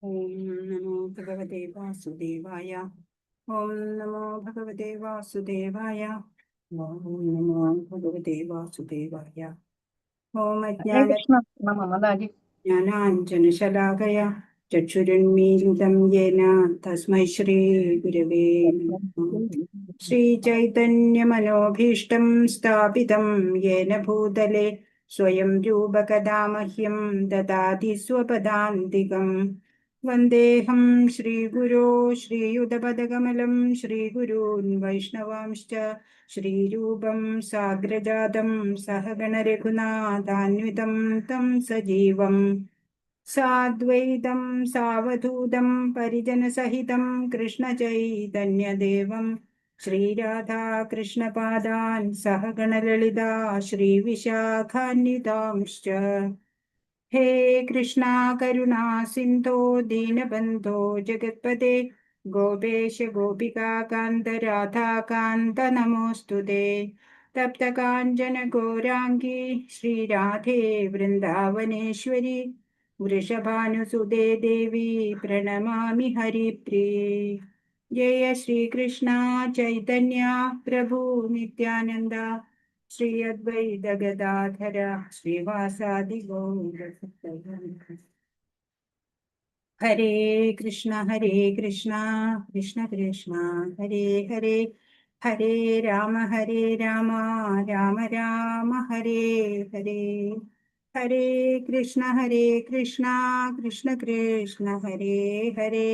ഓം നമോ ഭഗവതേ വാസുദേവായ. ഓം നമോ ഭഗവതേ വാസുദേവായ. ഓം നമോ ഭഗവതേ വാസുദേവായ. ഓം ജ്ഞാനാഞ്ജനശലാകയ ചക്ഷുരുന്മീലിതം യേന തസ്മൈ ശ്രീ ഗുരവേ നമഃ. ശ്രീചൈതന്യമനോഭീഷ്ടം സ്ഥാപിതം യേന ഭൂതലെ സ്വയം രൂപകഥാ മഹ്യം ദദാതി സ്വപദാന്തികം. വന്ദേഹം ശ്രീഗുരോ ശ്രീയുതപദകമലം ശ്രീഗുരൂൻ വൈഷ്ണവാംശ്ച ശ്രീരൂപം സാഗ്രജാതം സഹഗണരഘുനാഥാന്വിതം തം സജീവം സാദ്വൈതം സാവധൂതം പരിജനസഹിതം കൃഷ്ണചൈതന്യദേവം ശ്രീരാധാകൃഷ്ണപാദാൻ സഹഗണലളിതാ ശ്രീവിശാഖാന്വിതാംശ്ച. ഹേ കൃഷ്ണ കരുണാ സിന്ധോ ദീനബന്ധോ ജഗത്പദേ ഗോപേശ ഗോപികാകാന്ത രാധാകാന്ത നമോസ്തുതേ. തപ്തകാഞ്ചന ഗൗരാംഗീ ശ്രീരാധേ വൃന്ദാവനേശ്വരി വൃഷഭാനുസുതേ ദേവി പ്രണമാമി ഹരിപ്രിയേ. ജയ ശ്രീകൃഷ്ണ ചൈതന്യ പ്രഭു നിത്യാനന്ദ ശ്രീ അദ്വൈത ഗദാധര ശ്രീവാസാദി ഗൗര. ഹരേ കൃഷ്ണ കൃഷ്ണ കൃഷ്ണ ഹരേ ഹരേ, ഹരേ രാമ രാമ രാമ ഹരേ ഹരേ. ഹരേ കൃഷ്ണ കൃഷ്ണ കൃഷ്ണ ഹരേ ഹരേ,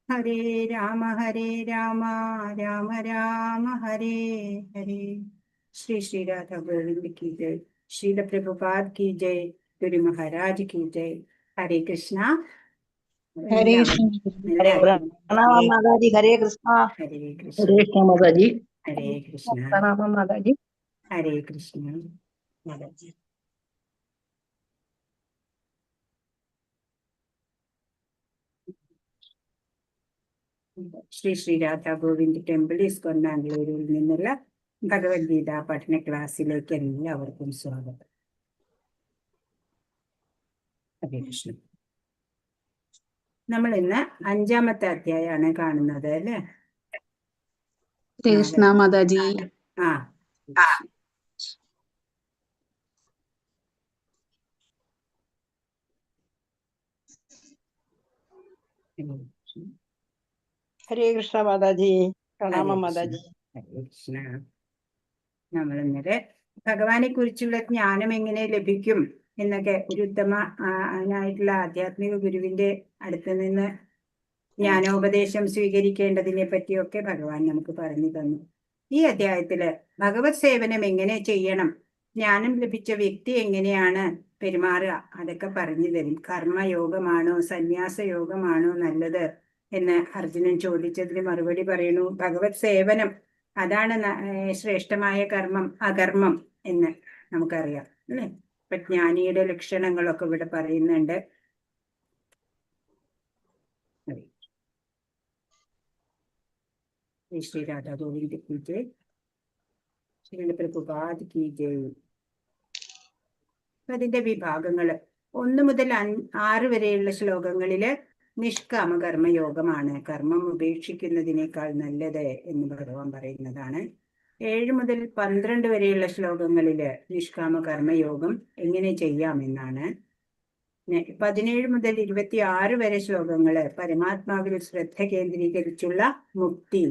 ഹരേ രാമ രാമ രാമ ഹരേ ഹരേ. श्री श्री राधा गोविंद की जय. श्रील प्रभुपाद की जय. गुरु महाराज की जय. हरे कृष्णा. हरे माताजी. हरे कृष्णा. हरे कृष्ण. हरे कृष्णा माताजी. हरे कृष्ण. प्रणाम माताजी. हरे कृष्ण माताजी. ശ്രീ ശ്രീ രാധാ ഗോവിന്ദ് ടെമ്പിൾ ഇസ്കോൺ ബാംഗ്ലൂരിൽ നിന്നുള്ള ഭഗവത്ഗീത പഠന ക്ലാസ്സിലേക്ക് എല്ലാവർക്കും സ്വാഗതം. ഹരേ കൃഷ്ണ. നമ്മൾ ഇന്ന് 5-ാമത്തെ അധ്യായമാണ് കാണുന്നത് അല്ലേ? കൃഷ്ണ മാതാജി. ആ ഹരേ കൃഷ്ണ മാതാജി. പ്രണാമം മാതാജി. ഹരേ കൃഷ്ണ. നമ്മൾ ഇന്നലെ ഭഗവാനെ കുറിച്ചുള്ള ജ്ഞാനം എങ്ങനെ ലഭിക്കും എന്നൊക്കെ ഒരു ഉത്തമനായിട്ടുള്ള ആധ്യാത്മിക ഗുരുവിന്റെ അടുത്ത് നിന്ന് ജ്ഞാനോപദേശം സ്വീകരിക്കേണ്ടതിനെ പറ്റിയൊക്കെ ഭഗവാൻ നമുക്ക് പറഞ്ഞു തന്നു. ഈ അധ്യായത്തില് ഭഗവത് സേവനം എങ്ങനെ ചെയ്യണം, ജ്ഞാനം ലഭിച്ച വ്യക്തി എങ്ങനെയാണ് പെരുമാറുക, അതൊക്കെ പറഞ്ഞു തരും. കർമ്മയോഗമാണോ സന്യാസ യോഗമാണോ നല്ലത് എന്ന് അർജുനൻ ചോദിച്ചതിന് മറുപടി പറയുന്നു. ഭഗവത് സേവനം അതാണ് ശ്രേഷ്ഠമായ കർമ്മം, അകർമ്മം എന്ന് നമുക്കറിയാം അല്ലെ? ഇപ്പൊ ജ്ഞാനിയുടെ ലക്ഷണങ്ങളൊക്കെ ഇവിടെ പറയുന്നുണ്ട്. ശ്രീ രാധാ ഗോവിന്ദ് കി ജയ്. ശ്രീ പ്രഭുപാദ് കി ജയ്. അതിന്റെ വിഭാഗങ്ങള് 1 മുതൽ 6 വരെയുള്ള ശ്ലോകങ്ങളില് നിഷ്കാമ കർമ്മയോഗമാണ്, കർമ്മം ഉപേക്ഷിക്കുന്നതിനേക്കാൾ നല്ലത് എന്ന് ഭഗവാൻ പറയുന്നതാണ്. 7 മുതൽ 12 വരെയുള്ള ശ്ലോകങ്ങളില് നിഷ്കാമ കർമ്മയോഗം എങ്ങനെ ചെയ്യാമെന്നാണ്. 17 മുതൽ 26 വരെ ശ്ലോകങ്ങള് പരമാത്മാവിൽ ശ്രദ്ധ കേന്ദ്രീകരിച്ചുള്ള മുക്തി.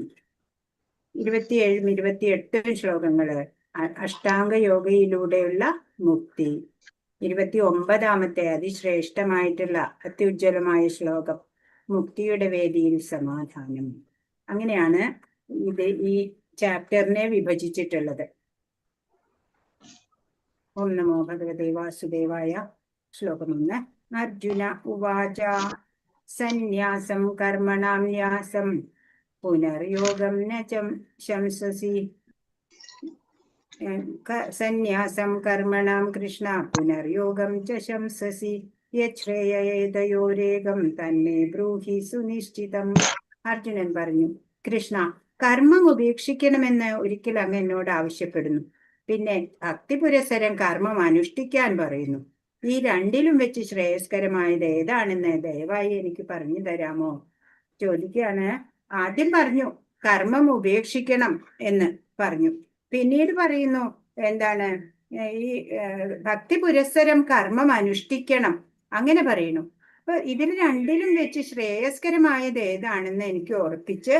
27ഉം 28ഉം ശ്ലോകങ്ങള് അഷ്ടാംഗ യോഗയിലൂടെയുള്ള മുക്തി. 29ാമത്തെ അതിശ്രേഷ്ഠമായിട്ടുള്ള അത്യുജ്വലമായ ശ്ലോകം മുക്തിയുടെ വേദിയിൽ സമാധാനം. അങ്ങനെയാണ് ഈ ചാപ്റ്ററിനെ വിഭജിച്ചിട്ടുള്ളത്. ഓം നമോ ഭഗവതേ വാസുദേവായ. ശ്ലോകം 1. അർജുന ഉവാച സന്യാസം കർമ്മണാം ന്യാസം പുനർയോഗം ന ശംസസി. സന്യാസം കർമ്മണാം കൃഷ്ണ പുനർയോഗം ച ശംസസി. യശ്രേയേതയോരേകം തന്നെ ബ്രൂഹി സുനിശ്ചിതം. അർജുനൻ പറഞ്ഞു, കൃഷ്ണ, കർമ്മം ഉപേക്ഷിക്കണമെന്ന് ഒരിക്കൽ അങ്ങ് എന്നോട് ആവശ്യപ്പെടുന്നു. പിന്നെ ഭക്തി പുരസരം കർമ്മം അനുഷ്ഠിക്കാൻ പറയുന്നു. ഈ രണ്ടിലും വെച്ച് ശ്രേയസ്കരമായത് ഏതാണെന്ന് ദയവായി എനിക്ക് പറഞ്ഞു തരാമോ ചോദിക്കുകയാണ്. ആദ്യം പറഞ്ഞു കർമ്മം ഉപേക്ഷിക്കണം എന്ന് പറഞ്ഞു. പിന്നീട് പറയുന്നു എന്താണ്, ഈ ഭക്തി പുരസ്സരം കർമ്മം അനുഷ്ഠിക്കണം അങ്ങനെ പറയുന്നു. അപ്പൊ ഇതിൽ രണ്ടിലും വെച്ച് ശ്രേയസ്കരമായത് ഏതാണെന്ന് എനിക്ക് ഉറപ്പിച്ച്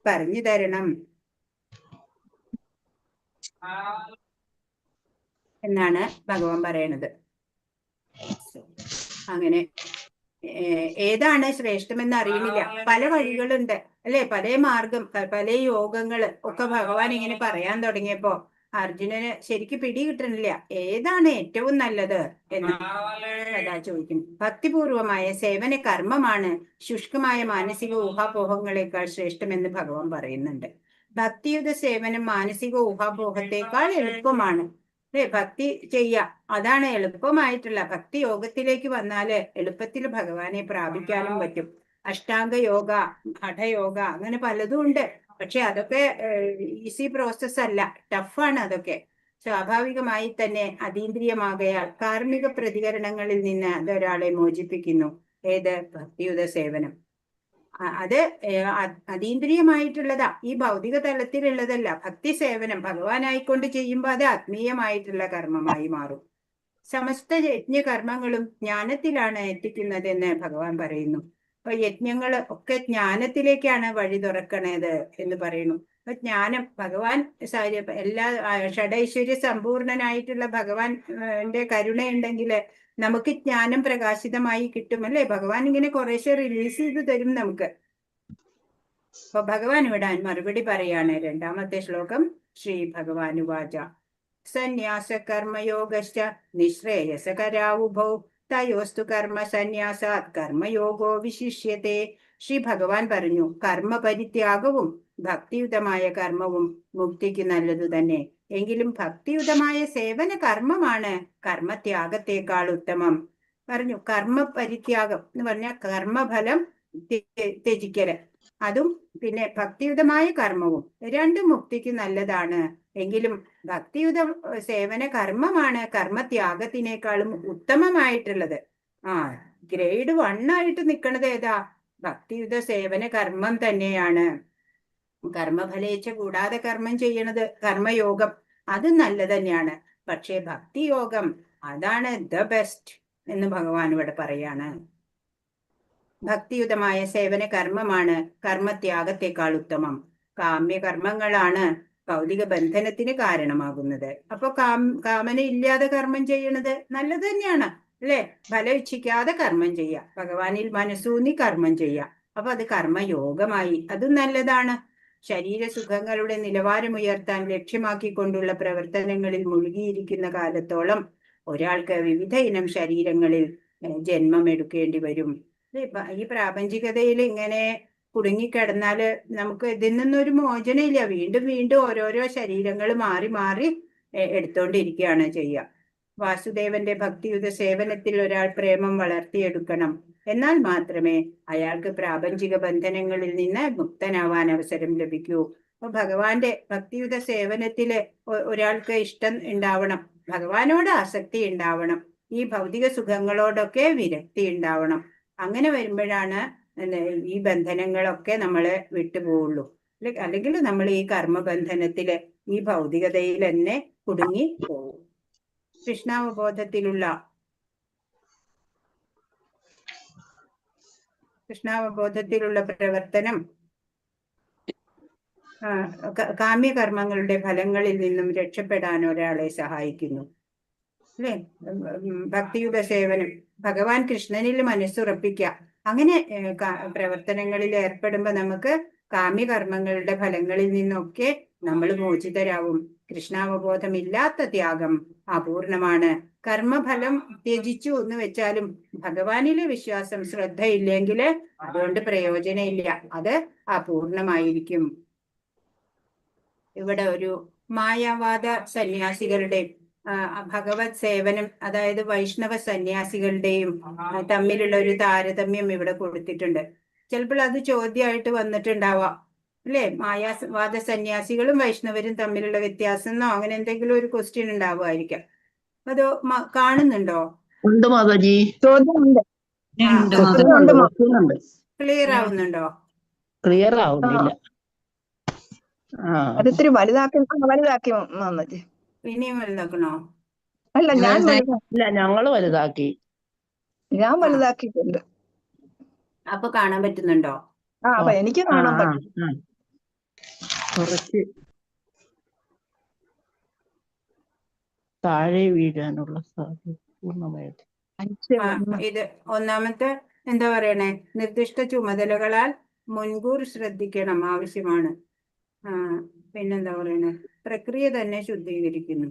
പറഞ്ഞു തരണം എന്നാണ് ഭഗവാൻ പറയണത്. അങ്ങനെ ഏതാണ് ശ്രേഷ്ഠമെന്ന് അറിയുന്നില്ല. പല വഴികളുണ്ട് അല്ലെ, പല മാർഗം, പല യോഗങ്ങള് ഒക്കെ ഭഗവാൻ ഇങ്ങനെ പറയാൻ തുടങ്ങിയപ്പോ അർജുനന് ശരിക്ക് പിടി കിട്ടണില്ല ഏതാണ് ഏറ്റവും നല്ലത് എന്ന് അതാ ചോദിക്കുന്നു. ഭക്തിപൂർവമായ സേവന കർമ്മമാണ് ശുഷ്കമായ മാനസിക ഊഹാപോഹങ്ങളെക്കാൾ ശ്രേഷ്ഠമെന്ന് ഭഗവാൻ പറയുന്നുണ്ട്. ഭക്തിയുത സേവനം മാനസിക ഊഹാപോഹത്തെക്കാൾ എളുപ്പമാണ് അല്ലെ. ഭക്തി ചെയ്യാം, അതാണ് എളുപ്പമായിട്ടുള്ള. ഭക്തി യോഗത്തിലേക്ക് വന്നാല് എളുപ്പത്തിൽ ഭഗവാനെ പ്രാപിക്കാനും പറ്റും. അഷ്ടാംഗ യോഗ, ഹഠയോഗ, അങ്ങനെ പലതും ഉണ്ട്. പക്ഷെ അതൊക്കെ ഈസി പ്രോസസ് അല്ല, ടഫാണ് അതൊക്കെ. സ്വാഭാവികമായി തന്നെ അതീന്ദ്രിയമാകയാൽ കാർമ്മിക പ്രതികരണങ്ങളിൽ നിന്ന് അതൊരാളെ മോചിപ്പിക്കുന്നു. ഏത്? ഭക്തിയുത സേവനം. അത് അതീന്ദ്രിയമായിട്ടുള്ളതാ, ഈ ഭൗതിക തലത്തിലുള്ളതല്ല. ഭക്തി സേവനം ഭഗവാനായിക്കൊണ്ട് ചെയ്യുമ്പോൾ അത് ആത്മീയമായിട്ടുള്ള കർമ്മമായി മാറും. സമസ്ത യജ്ഞകർമ്മങ്ങളും ജ്ഞാനത്തിലാണ് എത്തിക്കുന്നതെന്ന് ഭഗവാൻ പറയുന്നു. അപ്പൊ യജ്ഞങ്ങൾ ഒക്കെ ജ്ഞാനത്തിലേക്കാണ് വഴി തുറക്കണത് എന്ന് പറയുന്നു. അപ്പൊ ജ്ഞാനം, ഭഗവാൻ എല്ലാ ഷഡൈശ്വര്യ സമ്പൂർണനായിട്ടുള്ള ഭഗവാന്റെ കരുണയുണ്ടെങ്കിൽ നമുക്ക് ജ്ഞാനം പ്രകാശിതമായി കിട്ടും അല്ലേ. ഭഗവാൻ ഇങ്ങനെ കുറേശ്ശെ റിലീസ് ചെയ്ത് തരും നമുക്ക്. അപ്പൊ ഭഗവാൻ ഇവിടെ മറുപടി പറയാണ്. രണ്ടാമത്തെ ശ്ലോകം. ശ്രീ ഭഗവാനുവാച സന്യാസ കർമ്മയോഗശ്ച നിശ്രേയസകരാവുഭൗ തയോസ്തു കർമ്മ സന്യാസാത് കർമ്മയോഗോ വിശിഷ്യത്തെ. ശ്രീ ഭഗവാൻ പറഞ്ഞു, കർമ്മപരിത്യാഗവും ഭക്തിയുതമായ കർമ്മവും മുക്തിക്ക് നല്ലതു തന്നെ. എങ്കിലും ഭക്തിയുതമായ സേവന കർമ്മമാണ് കർമ്മത്യാഗത്തെക്കാൾ ഉത്തമം. പറഞ്ഞു കർമ്മപരിത്യാഗം എന്ന് പറഞ്ഞാൽ കർമ്മഫലം ത്യജിക്കല്, അതും പിന്നെ ഭക്തിയുതമായ കർമ്മവും രണ്ടും മുക്തിക്ക് നല്ലതാണ്. എങ്കിലും ഭക്തിയുത സേവന കർമ്മമാണ് കർമ്മത്യാഗത്തിനേക്കാളും ഉത്തമമായിട്ടുള്ളത്. ഗ്രേഡ് 1 ആയിട്ട് നിൽക്കുന്നത് ഏതാ? ഭക്തിയുത സേവന കർമ്മം തന്നെയാണ്. കർമ്മഫലേച്ഛ കൂടാതെ കർമ്മം ചെയ്യണത് കർമ്മയോഗം, അത് നല്ലത് തന്നെയാണ്. പക്ഷേ ഭക്തിയോഗം അതാണ് ദ ബെസ്റ്റ് എന്ന് ഭഗവാൻ ഇവിടെ പറയാണ്. ഭക്തിയുതമായ സേവന കർമ്മമാണ് കർമ്മത്യാഗത്തെക്കാൾ ഉത്തമം. കാമ്യകർമ്മങ്ങളാണ് ഭൗതിക ബന്ധനത്തിന് കാരണമാകുന്നത്. അപ്പൊ കാമന ഇല്ലാതെ കർമ്മം ചെയ്യണത് നല്ലത് തന്നെയാണ് അല്ലെ. ഫലം ഇച്ഛിക്കാതെ കർമ്മം ചെയ്യാം, ഭഗവാനിൽ മനസ്സൂന്നി കർമ്മം ചെയ്യാം. അപ്പൊ അത് കർമ്മയോഗമായി, അതും നല്ലതാണ്. ശരീരസുഖങ്ങളുടെ നിലവാരം ഉയർത്താൻ ലക്ഷ്യമാക്കിക്കൊണ്ടുള്ള പ്രവർത്തനങ്ങളിൽ മുഴുകിയിരിക്കുന്ന കാലത്തോളം ഒരാൾക്ക് വിവിധ ഇനം ശരീരങ്ങളിൽ ജന്മം എടുക്കേണ്ടി വരും. ഈ പ്രാപഞ്ചികതയിൽ ഇങ്ങനെ കുടുങ്ങിക്കിടന്നാല് നമുക്ക് ഇതിൽ നിന്നൊരു മോചനമില്ല. വീണ്ടും വീണ്ടും ഓരോരോ ശരീരങ്ങൾ മാറി മാറി എടുത്തോണ്ടിരിക്കുകയാണ് ചെയ്യുക. വാസുദേവന്റെ ഭക്തിയുത സേവനത്തിൽ ഒരാൾ പ്രേമം വളർത്തിയെടുക്കണം. എന്നാൽ മാത്രമേ അയാൾക്ക് പ്രാപഞ്ചിക ബന്ധനങ്ങളിൽ നിന്ന് മുക്തനാവാൻ അവസരം ലഭിക്കൂ. അപ്പൊ ഭഗവാന്റെ ഭക്തിയുത സേവനത്തില് ഒരാൾക്ക് ഇഷ്ടം ഉണ്ടാവണം, ഭഗവാനോട് ആസക്തി ഉണ്ടാവണം, ഈ ഭൗതിക സുഖങ്ങളോടൊക്കെ വിരക്തി ഉണ്ടാവണം. അങ്ങനെ വരുമ്പോഴാണ് ഈ ബന്ധനങ്ങളൊക്കെ നമ്മളെ വിട്ടുപോവുള്ളൂ. അല്ലെങ്കിൽ നമ്മൾ ഈ കർമ്മബന്ധനത്തില് ഈ ഭൗതികതയിൽ തന്നെ കുടുങ്ങി പോവും. കൃഷ്ണാവബോധത്തിലുള്ള പ്രവർത്തനം കാമ്യകർമ്മങ്ങളുടെ ഫലങ്ങളിൽ നിന്നും രക്ഷപ്പെടാൻ ഒരാളെ സഹായിക്കുന്നു അല്ലെ. ഭക്തിയുത സേവനം, ഭഗവാൻ കൃഷ്ണനിൽ മനസ്സുറപ്പിക്കുക, അങ്ങനെ പ്രവർത്തനങ്ങളിൽ ഏർപ്പെടുമ്പോ നമുക്ക് കാമ്യകർമ്മങ്ങളുടെ ഫലങ്ങളിൽ നിന്നൊക്കെ നമ്മൾ മോചിതരാവും. കൃഷ്ണാവബോധമില്ലാത്ത ത്യാഗം അപൂർണമാണ്. കർമ്മഫലം ത്യജിച്ചു എന്ന് വെച്ചാലും ഭഗവാനിലെ വിശ്വാസം ശ്രദ്ധയില്ലെങ്കിൽ അതുകൊണ്ട് പ്രയോജനമില്ല, അത് അപൂർണമായിരിക്കും. ഇവിടെ ഒരു മായാവാദ സന്യാസികളുടെ ഭഗവത് സേവനം, അതായത് വൈഷ്ണവ സന്യാസികളുടെയും തമ്മിലുള്ള ഒരു താരതമ്യം ഇവിടെ കൊടുത്തിട്ടുണ്ട്. ചിലപ്പോൾ അത് ചോദ്യമായിട്ട് വന്നിട്ടുണ്ടാവാം അല്ലെ. മായാവാദ സന്യാസികളും വൈഷ്ണവരും തമ്മിലുള്ള വ്യത്യാസം എന്നോ അങ്ങനെ എന്തെങ്കിലും ഒരു ക്വസ്റ്റ്യൻ ഉണ്ടാവുമായിരിക്കാം. അത് കാണുന്നുണ്ടോ? ഉണ്ട് മാതാജി. ചോദ്യമുണ്ട്. ഉണ്ട് ചോദ്യമുണ്ട്. ഉണ്ട്. ക്ലിയർ ആവുന്നുണ്ടോ? ക്ലിയർ ആവുന്നില്ല. അതിത്തിരി വലുതാക്കി മാതാജി. ഇനിയും വലുതാക്കണോ? അല്ല, ഞാൻ ഇല്ല, ഞങ്ങള് വലുതാക്കി. വലുതാക്കിയിട്ടുണ്ട്. അപ്പൊ കാണാൻ പറ്റുന്നുണ്ടോ? അപ്പൊ എനിക്ക് കാണാൻ പറ്റും. കുറച്ച് താഴെ വീഴാനുള്ള സാധ്യത പൂർണ്ണമായിട്ട്. ഇത് ഒന്നാമത്തെ എന്താ പറയണേ, നിർദ്ദിഷ്ട ചുമതലകളാൽ മുൻകൂർ ശ്രദ്ധിക്കണം, ആവശ്യമാണ്. പിന്നെന്താ പറയണേ, പ്രക്രിയ തന്നെ ശുദ്ധീകരിക്കുന്നു.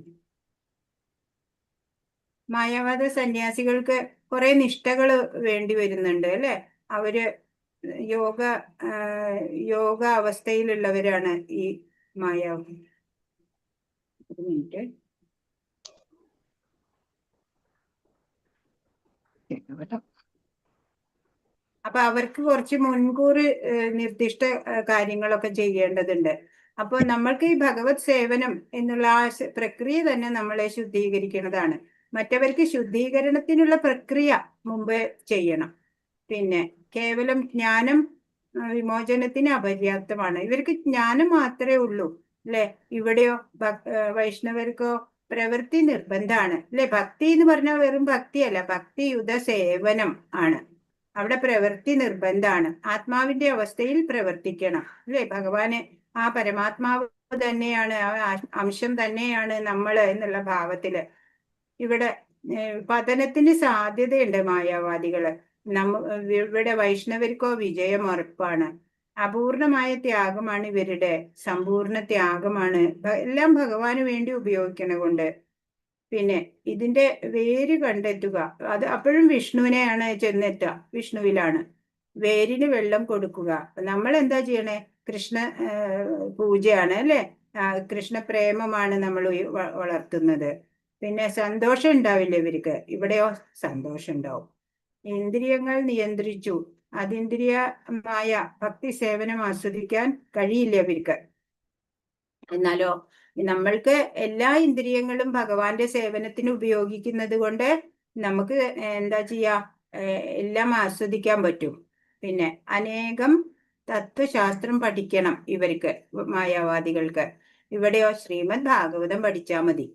മായാവാദ സന്യാസികൾക്ക് കുറെ നിഷ്ഠകൾ വേണ്ടി വരുന്നുണ്ട് അല്ലെ. അവര് യോഗ അവസ്ഥയിലുള്ളവരാണ് ഈ മായാവി. ഒരു മിനിറ്റ്. അപ്പൊ അവർക്ക് കുറച്ച് മുൻകൂർ നിർദ്ദിഷ്ട കാര്യങ്ങളൊക്കെ ചെയ്യേണ്ടതുണ്ട്. അപ്പൊ നമ്മൾക്ക് ഈ ഭഗവത് സേവനം എന്നുള്ള ആ പ്രക്രിയ തന്നെ നമ്മളെ ശുദ്ധീകരിക്കുന്നതാണ്. മറ്റവർക്ക് ശുദ്ധീകരണത്തിനുള്ള പ്രക്രിയ മുമ്പ് ചെയ്യണം. പിന്നെ കേവലം ജ്ഞാനം വിമോചനത്തിന് അപര്യാപ്തമാണ്. ഇവർക്ക് ജ്ഞാനം മാത്രമേ ഉള്ളൂ അല്ലെ. ഇവിടെയോ വൈഷ്ണവർക്കോ പ്രവൃത്തി നിർബന്ധമാണ് അല്ലെ. ഭക്തി എന്ന് പറഞ്ഞാൽ വെറും ഭക്തിയല്ല, ഭക്തിയുത സേവനം ആണ്. അവിടെ പ്രവൃത്തി നിർബന്ധമാണ്. ആത്മാവിന്റെ അവസ്ഥയിൽ പ്രവർത്തിക്കണം അല്ലെ. ഭഗവാന് ആ പരമാത്മാവ് തന്നെയാണ്, ആ അംശം തന്നെയാണ് നമ്മള് എന്നുള്ള ഭാവത്തില്. ഇവിടെ പതനത്തിന് സാധ്യതയുണ്ട് മായാവാദികള്. ഇവിടെ വൈഷ്ണവർക്കോ വിജയം ഉറപ്പാണ്. അപൂർണമായ ത്യാഗമാണ് ഇവരുടെ, സമ്പൂർണ്ണ ത്യാഗമാണ്. എല്ലാം ഭഗവാന് വേണ്ടി ഉപയോഗിക്കണ കൊണ്ട്. പിന്നെ ഇതിന്റെ വേര് കണ്ടെത്തുക, അത് അപ്പോഴും വിഷ്ണുവിനെയാണ് ചെന്നെത്തുക, വിഷ്ണുവിലാണ്. വേരിന് വെള്ളം കൊടുക്കുക. നമ്മൾ എന്താ ചെയ്യണേ, കൃഷ്ണ പൂജയാണ് അല്ലെ. കൃഷ്ണ പ്രേമമാണ് നമ്മൾ വളർത്തുന്നത്. പിന്നെ സന്തോഷം ഉണ്ടാവില്ല ഇവർക്ക്. ഇവിടെയോ സന്തോഷം ഉണ്ടാവും. ഇന്ദ്രിയങ്ങൾ നിയന്ത്രിച്ചു അതീന്ദ്രിയമായ ഭക്തി സേവനം ആസ്വദിക്കാൻ കഴിയില്ല ഇവർക്ക്. എന്നാലോ നമ്മൾക്ക് എല്ലാ ഇന്ദ്രിയങ്ങളും ഭഗവാന്റെ സേവനത്തിന് ഉപയോഗിക്കുന്നത് കൊണ്ട് നമുക്ക് എന്താ ചെയ്യാ, എല്ലാം ആസ്വദിക്കാൻ പറ്റും. പിന്നെ അനേകം തത്വശാസ്ത്രം പഠിക്കണം ഇവർക്ക്, മായാവാദികൾക്ക്. ഇവിടെയോ ശ്രീമദ് ഭാഗവതം പഠിച്ചാൽ മതി.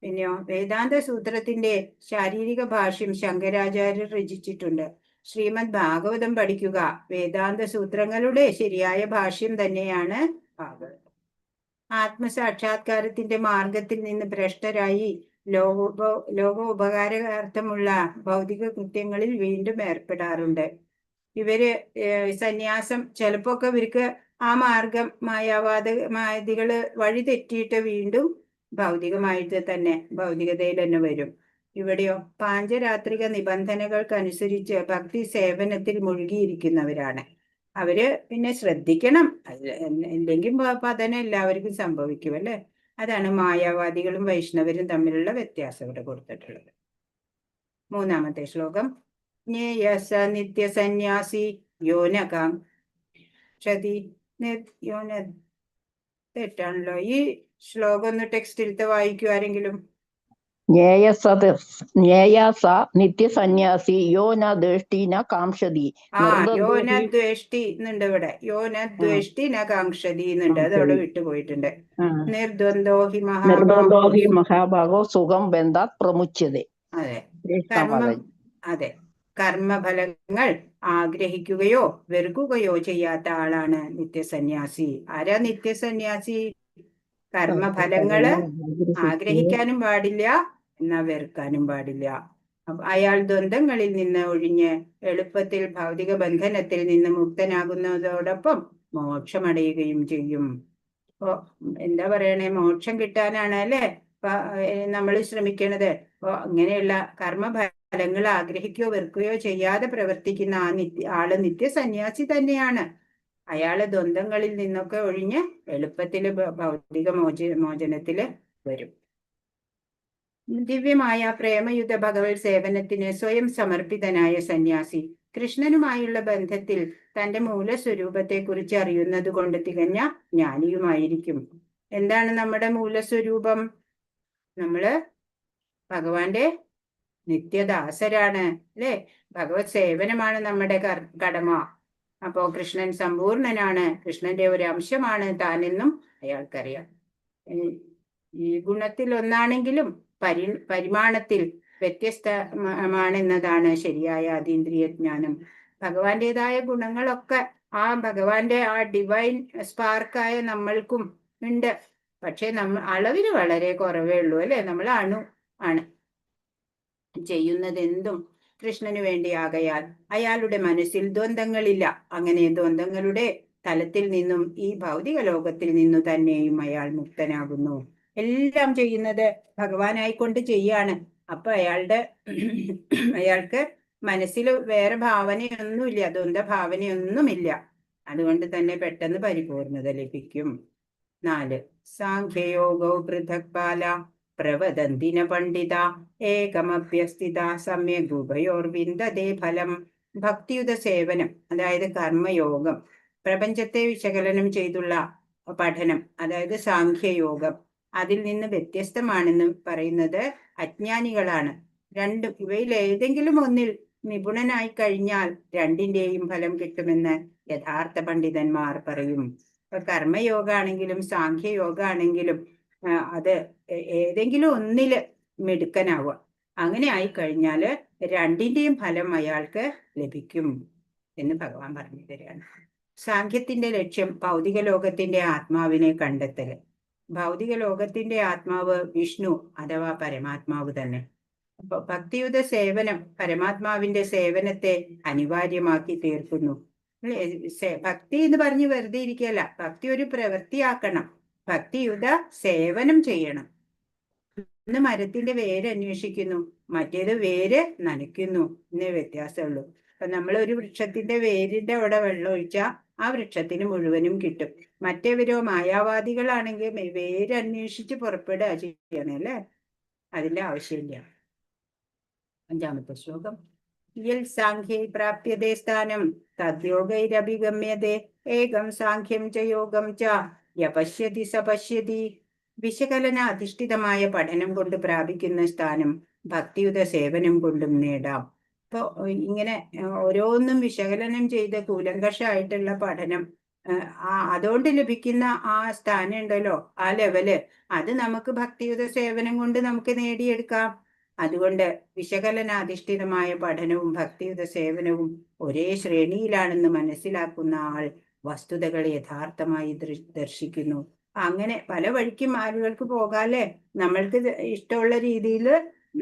പിന്നെയോ വേദാന്ത സൂത്രത്തിന്റെ ശാരീരിക ഭാഷ്യം ശങ്കരാചാര്യർ രചിച്ചിട്ടുണ്ട്. ശ്രീമദ് ഭാഗവതം പഠിക്കുക. വേദാന്ത സൂത്രങ്ങളുടെ ശരിയായ ഭാഷ്യം തന്നെയാണ് ഭാഗവതം. ആത്മസാക്ഷാത്കാരത്തിന്റെ മാർഗത്തിൽ നിന്ന് ഭ്രഷ്ടരായി ലോകോപകാരാർത്ഥമുള്ള ഭൗതിക കൃത്യങ്ങളിൽ വീണ്ടും ഏർപ്പെടാറുണ്ട്. ഇവര് സന്യാസം ചിലപ്പോ ഒക്കെ ഇവർക്ക് ആ മാർഗം മായാവാദികള് വഴി തെറ്റിയിട്ട് വീണ്ടും ഭൗതികമായിട്ട് തന്നെ, ഭൗതികതയിൽ തന്നെ വരും. ഇവിടെയോ പാഞ്ചരാത്രിക നിബന്ധനകൾക്കനുസരിച്ച് ഭക്തി സേവനത്തിൽ മുഴുകിയിരിക്കുന്നവരാണ്. അവര് പിന്നെ ശ്രദ്ധിക്കണം, അല്ലെങ്കിൽ പതനം എല്ലാവർക്കും സംഭവിക്കും അല്ലെ. അതാണ് മായാവാദികളും വൈഷ്ണവരും തമ്മിലുള്ള വ്യത്യാസം ഇവിടെ കൊടുത്തിട്ടുള്ളത്. മൂന്നാമത്തെ ശ്ലോകം. ജ്ഞേയസ നിത്യസന്യാസി യോനകാം ക്ഷതി യോന. തെറ്റാണല്ലോ. ഈ ശ്ലോകം ഒന്ന് ടെക്സ്റ്റിലത്തെ വായിക്കൂ ആരെങ്കിലും. ജ്ഞേയസ നിത്യസന്യാസി യോ ന ദ്വേഷ്ടി ന കാംക്ഷതി. യോനദ്വേഷ്ടി എന്നുണ്ട് ഇവിടെ. യോനദ്വേഷ്ടി ന കാംക്ഷതി എന്നുണ്ട്. അത് അവിടെ വിട്ടുപോയിട്ടുണ്ട്. നിർദ്വന്ദ്വോ ഹി മഹാഭാഗോ സുഖം ബന്ധാത് പ്രമുച്യതേ. അതെ, കർമ്മഫലങ്ങൾ ആഗ്രഹിക്കുകയോ വെറുക്കുകയോ ചെയ്യാത്ത ആളാണ് നിത്യസന്യാസി. ആരാ നിത്യസന്യാസി? കർമ്മഫലങ്ങള് ആഗ്രഹിക്കാനും പാടില്ല, എന്നാ വെറുക്കാനും പാടില്ല. അയാൾ ദ്വന്ദ്ങ്ങളിൽ നിന്ന് ഒഴിഞ്ഞ് എളുപ്പത്തിൽ ഭൗതിക ബന്ധനത്തിൽ നിന്ന് മുക്തനാകുന്നതോടൊപ്പം മോക്ഷമടയുകയും ചെയ്യും. അപ്പോ എന്താ പറയണേ, മോക്ഷം കിട്ടാനാണ് അല്ലെ നമ്മൾ ശ്രമിക്കണത്. അപ്പോ അങ്ങനെയുള്ള കർമ്മഫലങ്ങൾ ആഗ്രഹിക്കുകയോ വെറുക്കുകയോ ചെയ്യാതെ പ്രവർത്തിക്കുന്ന ആള് നിത്യസന്യാസി തന്നെയാണ്. അയാള് ദ്വന്ദ്ങ്ങളിൽ നിന്നൊക്കെ ഒഴിഞ്ഞ് എളുപ്പത്തില് ഭൗതിക മോചനത്തില് വരും. ദിവ്യമായ പ്രേമയുദ്ധ ഭഗവത് സേവനത്തിന് സ്വയം സമർപ്പിതനായ സന്യാസി കൃഷ്ണനുമായുള്ള ബന്ധത്തിൽ തന്റെ മൂലസ്വരൂപത്തെ കുറിച്ച് അറിയുന്നത് കൊണ്ട് തികഞ്ഞ ജ്ഞാനിയുമായിരിക്കും. എന്താണ് നമ്മുടെ മൂലസ്വരൂപം? നമ്മള് ഭഗവാന്റെ നിത്യദാസരാണ്. അല്ലെ? ഭഗവത് സേവനമാണ് നമ്മുടെ കടമ. അപ്പോ കൃഷ്ണൻ സമ്പൂർണനാണ്, കൃഷ്ണന്റെ ഒരു അംശമാണ് താനെന്നും അയാൾക്കറിയാം. ഈ ഗുണത്തിൽ ഒന്നാണെങ്കിലും പരിമാണത്തിൽ വ്യത്യസ്തമാണെന്നതാണ് ശരിയായ അതീന്ദ്രിയ ജ്ഞാനം. ഭഗവാന്റേതായ ഗുണങ്ങളൊക്കെ ആ ഭഗവാന്റെ ആ ഡിവൈൻ സ്പാർക്കായ നമ്മൾക്കും ഉണ്ട്. പക്ഷെ അളവിന് വളരെ കുറവേ ഉള്ളൂ, അല്ലെ? നമ്മൾ ആണ് ചെയ്യുന്നത് എന്തും കൃഷ്ണന് വേണ്ടിയാകയാൽ അയാളുടെ മനസ്സിൽ ദ്വന്ദ്ങ്ങളില്ല. അങ്ങനെ ദ്വന്ദ്ങ്ങളുടെ തലത്തിൽ നിന്നും ഈ ഭൗതിക ലോകത്തിൽ നിന്നു തന്നെയും അയാൾ മുക്തനാകുന്നു. എല്ലാം ചെയ്യുന്നത് ഭഗവാനായിക്കൊണ്ട് ചെയ്യാണ്. അപ്പൊ അയാൾക്ക് മനസ്സിൽ വേറെ ഭാവനയൊന്നുമില്ല, ദ്വന്ദ് ഭാവനയൊന്നുമില്ല. അതുകൊണ്ട് തന്നെ പെട്ടെന്ന് പരിപൂർണത ലഭിക്കും. 4. സാഖ്യയോഗോ പൃഥക് ബാല പ്രവദന്തിന പണ്ഡിത ഏകമഭ്യസ്ഥിത സമ്യക് ഉഭയോർവിന്ദതേ ഫലം. ഭക്തിയുത സേവനം, അതായത് കർമ്മയോഗം, പ്രപഞ്ചത്തെ വിശകലനം ചെയ്തുള്ള പഠനം, അതായത് സാഖ്യയോഗം, അതിൽ നിന്ന് വ്യത്യസ്തമാണെന്ന് പറയുന്നത് അജ്ഞാനികളാണ്. രണ്ടും ഇവയിൽ ഏതെങ്കിലും ഒന്നിൽ നിപുണനായി കഴിഞ്ഞാൽ രണ്ടിന്റെയും ഫലം കിട്ടുമെന്ന് യഥാർത്ഥ പണ്ഡിതന്മാർ പറയും. ഇപ്പൊ കർമ്മയോഗാണെങ്കിലും സാഖ്യയോഗാണെങ്കിലും അത് ഏതെങ്കിലും ഒന്നില് മിടുക്കനാവുക. അങ്ങനെ ആയിക്കഴിഞ്ഞാല് രണ്ടിന്റെയും ഫലം അയാൾക്ക് ലഭിക്കും എന്ന് ഭഗവാൻ പറഞ്ഞു തരികയാണ്. സാഖ്യത്തിന്റെ ലക്ഷ്യം ഭൗതിക ലോകത്തിന്റെ ആത്മാവിനെ കണ്ടെത്തല്. ഭൗതിക ലോകത്തിന്റെ ആത്മാവ് വിഷ്ണു അഥവാ പരമാത്മാവ് തന്നെ. അപ്പൊ ഭക്തിയുത സേവനം പരമാത്മാവിന്റെ സേവനത്തെ അനിവാര്യമാക്കി തീർക്കുന്നു. ഭക്തി എന്ന് പറഞ്ഞ് വെറുതെ ഇരിക്കല്ല, ഭക്തി ഒരു പ്രവൃത്തിയാക്കണം, ഭക്തിയുത സേവനം ചെയ്യണം. ഒന്ന് മരത്തിന്റെ വേര് അന്വേഷിക്കുന്നു, മറ്റേത് വേര് നനയ്ക്കുന്നു എന്നേ വ്യത്യാസമുള്ളൂ. അപ്പൊ നമ്മൾ ഒരു വൃക്ഷത്തിന്റെ വേരിന്റെ അവിടെ വെള്ളം ഒഴിച്ചാൽ ആ വൃക്ഷത്തിന് മുഴുവനും കിട്ടും. മറ്റേവരോ മായാവാദികളാണെങ്കിൽ വേര് അന്വേഷിച്ച് പുറപ്പെടുക ചെയ്യണം, അല്ലേ? അതിന്റെ ആവശ്യമില്ല. 5-ാമത്തെ ശ്ലോകം. യൽ സാഖ്യൈ പ്രാപ്യതേ സ്ഥാനം തദ്യോഗൈരഭിഗമ്യതേ ഏകം സാഖ്യം ച യോഗം ച യപശ്യതി സപശ്യതി. വിശകലന അധിഷ്ഠിതമായ പഠനം കൊണ്ട് പ്രാപിക്കുന്ന സ്ഥാനം ഭക്തിയുത സേവനം കൊണ്ടും നേടാം. ഇപ്പൊ ഇങ്ങനെ ഓരോന്നും വിശകലനം ചെയ്ത് കൂലങ്കഷമായിട്ടുള്ള പഠനം, അതുകൊണ്ട് ലഭിക്കുന്ന ആ സ്ഥാനം ഉണ്ടല്ലോ, ആ ലെവല്, അത് നമുക്ക് ഭക്തിയുത സേവനം കൊണ്ട് നമുക്ക് നേടിയെടുക്കാം. അതുകൊണ്ട് വിശകലനാധിഷ്ഠിതമായ പഠനവും ഭക്തിയുത സേവനവും ഒരേ ശ്രേണിയിലാണെന്ന് മനസ്സിലാക്കുന്ന ആൾ വസ്തുതകളെ യഥാർത്ഥമായി ദർശിക്കുന്നു. അങ്ങനെ പല വഴിക്കും ആളുകൾക്ക് പോകാല്ലേ, നമ്മൾക്ക് ഇഷ്ടമുള്ള രീതിയിൽ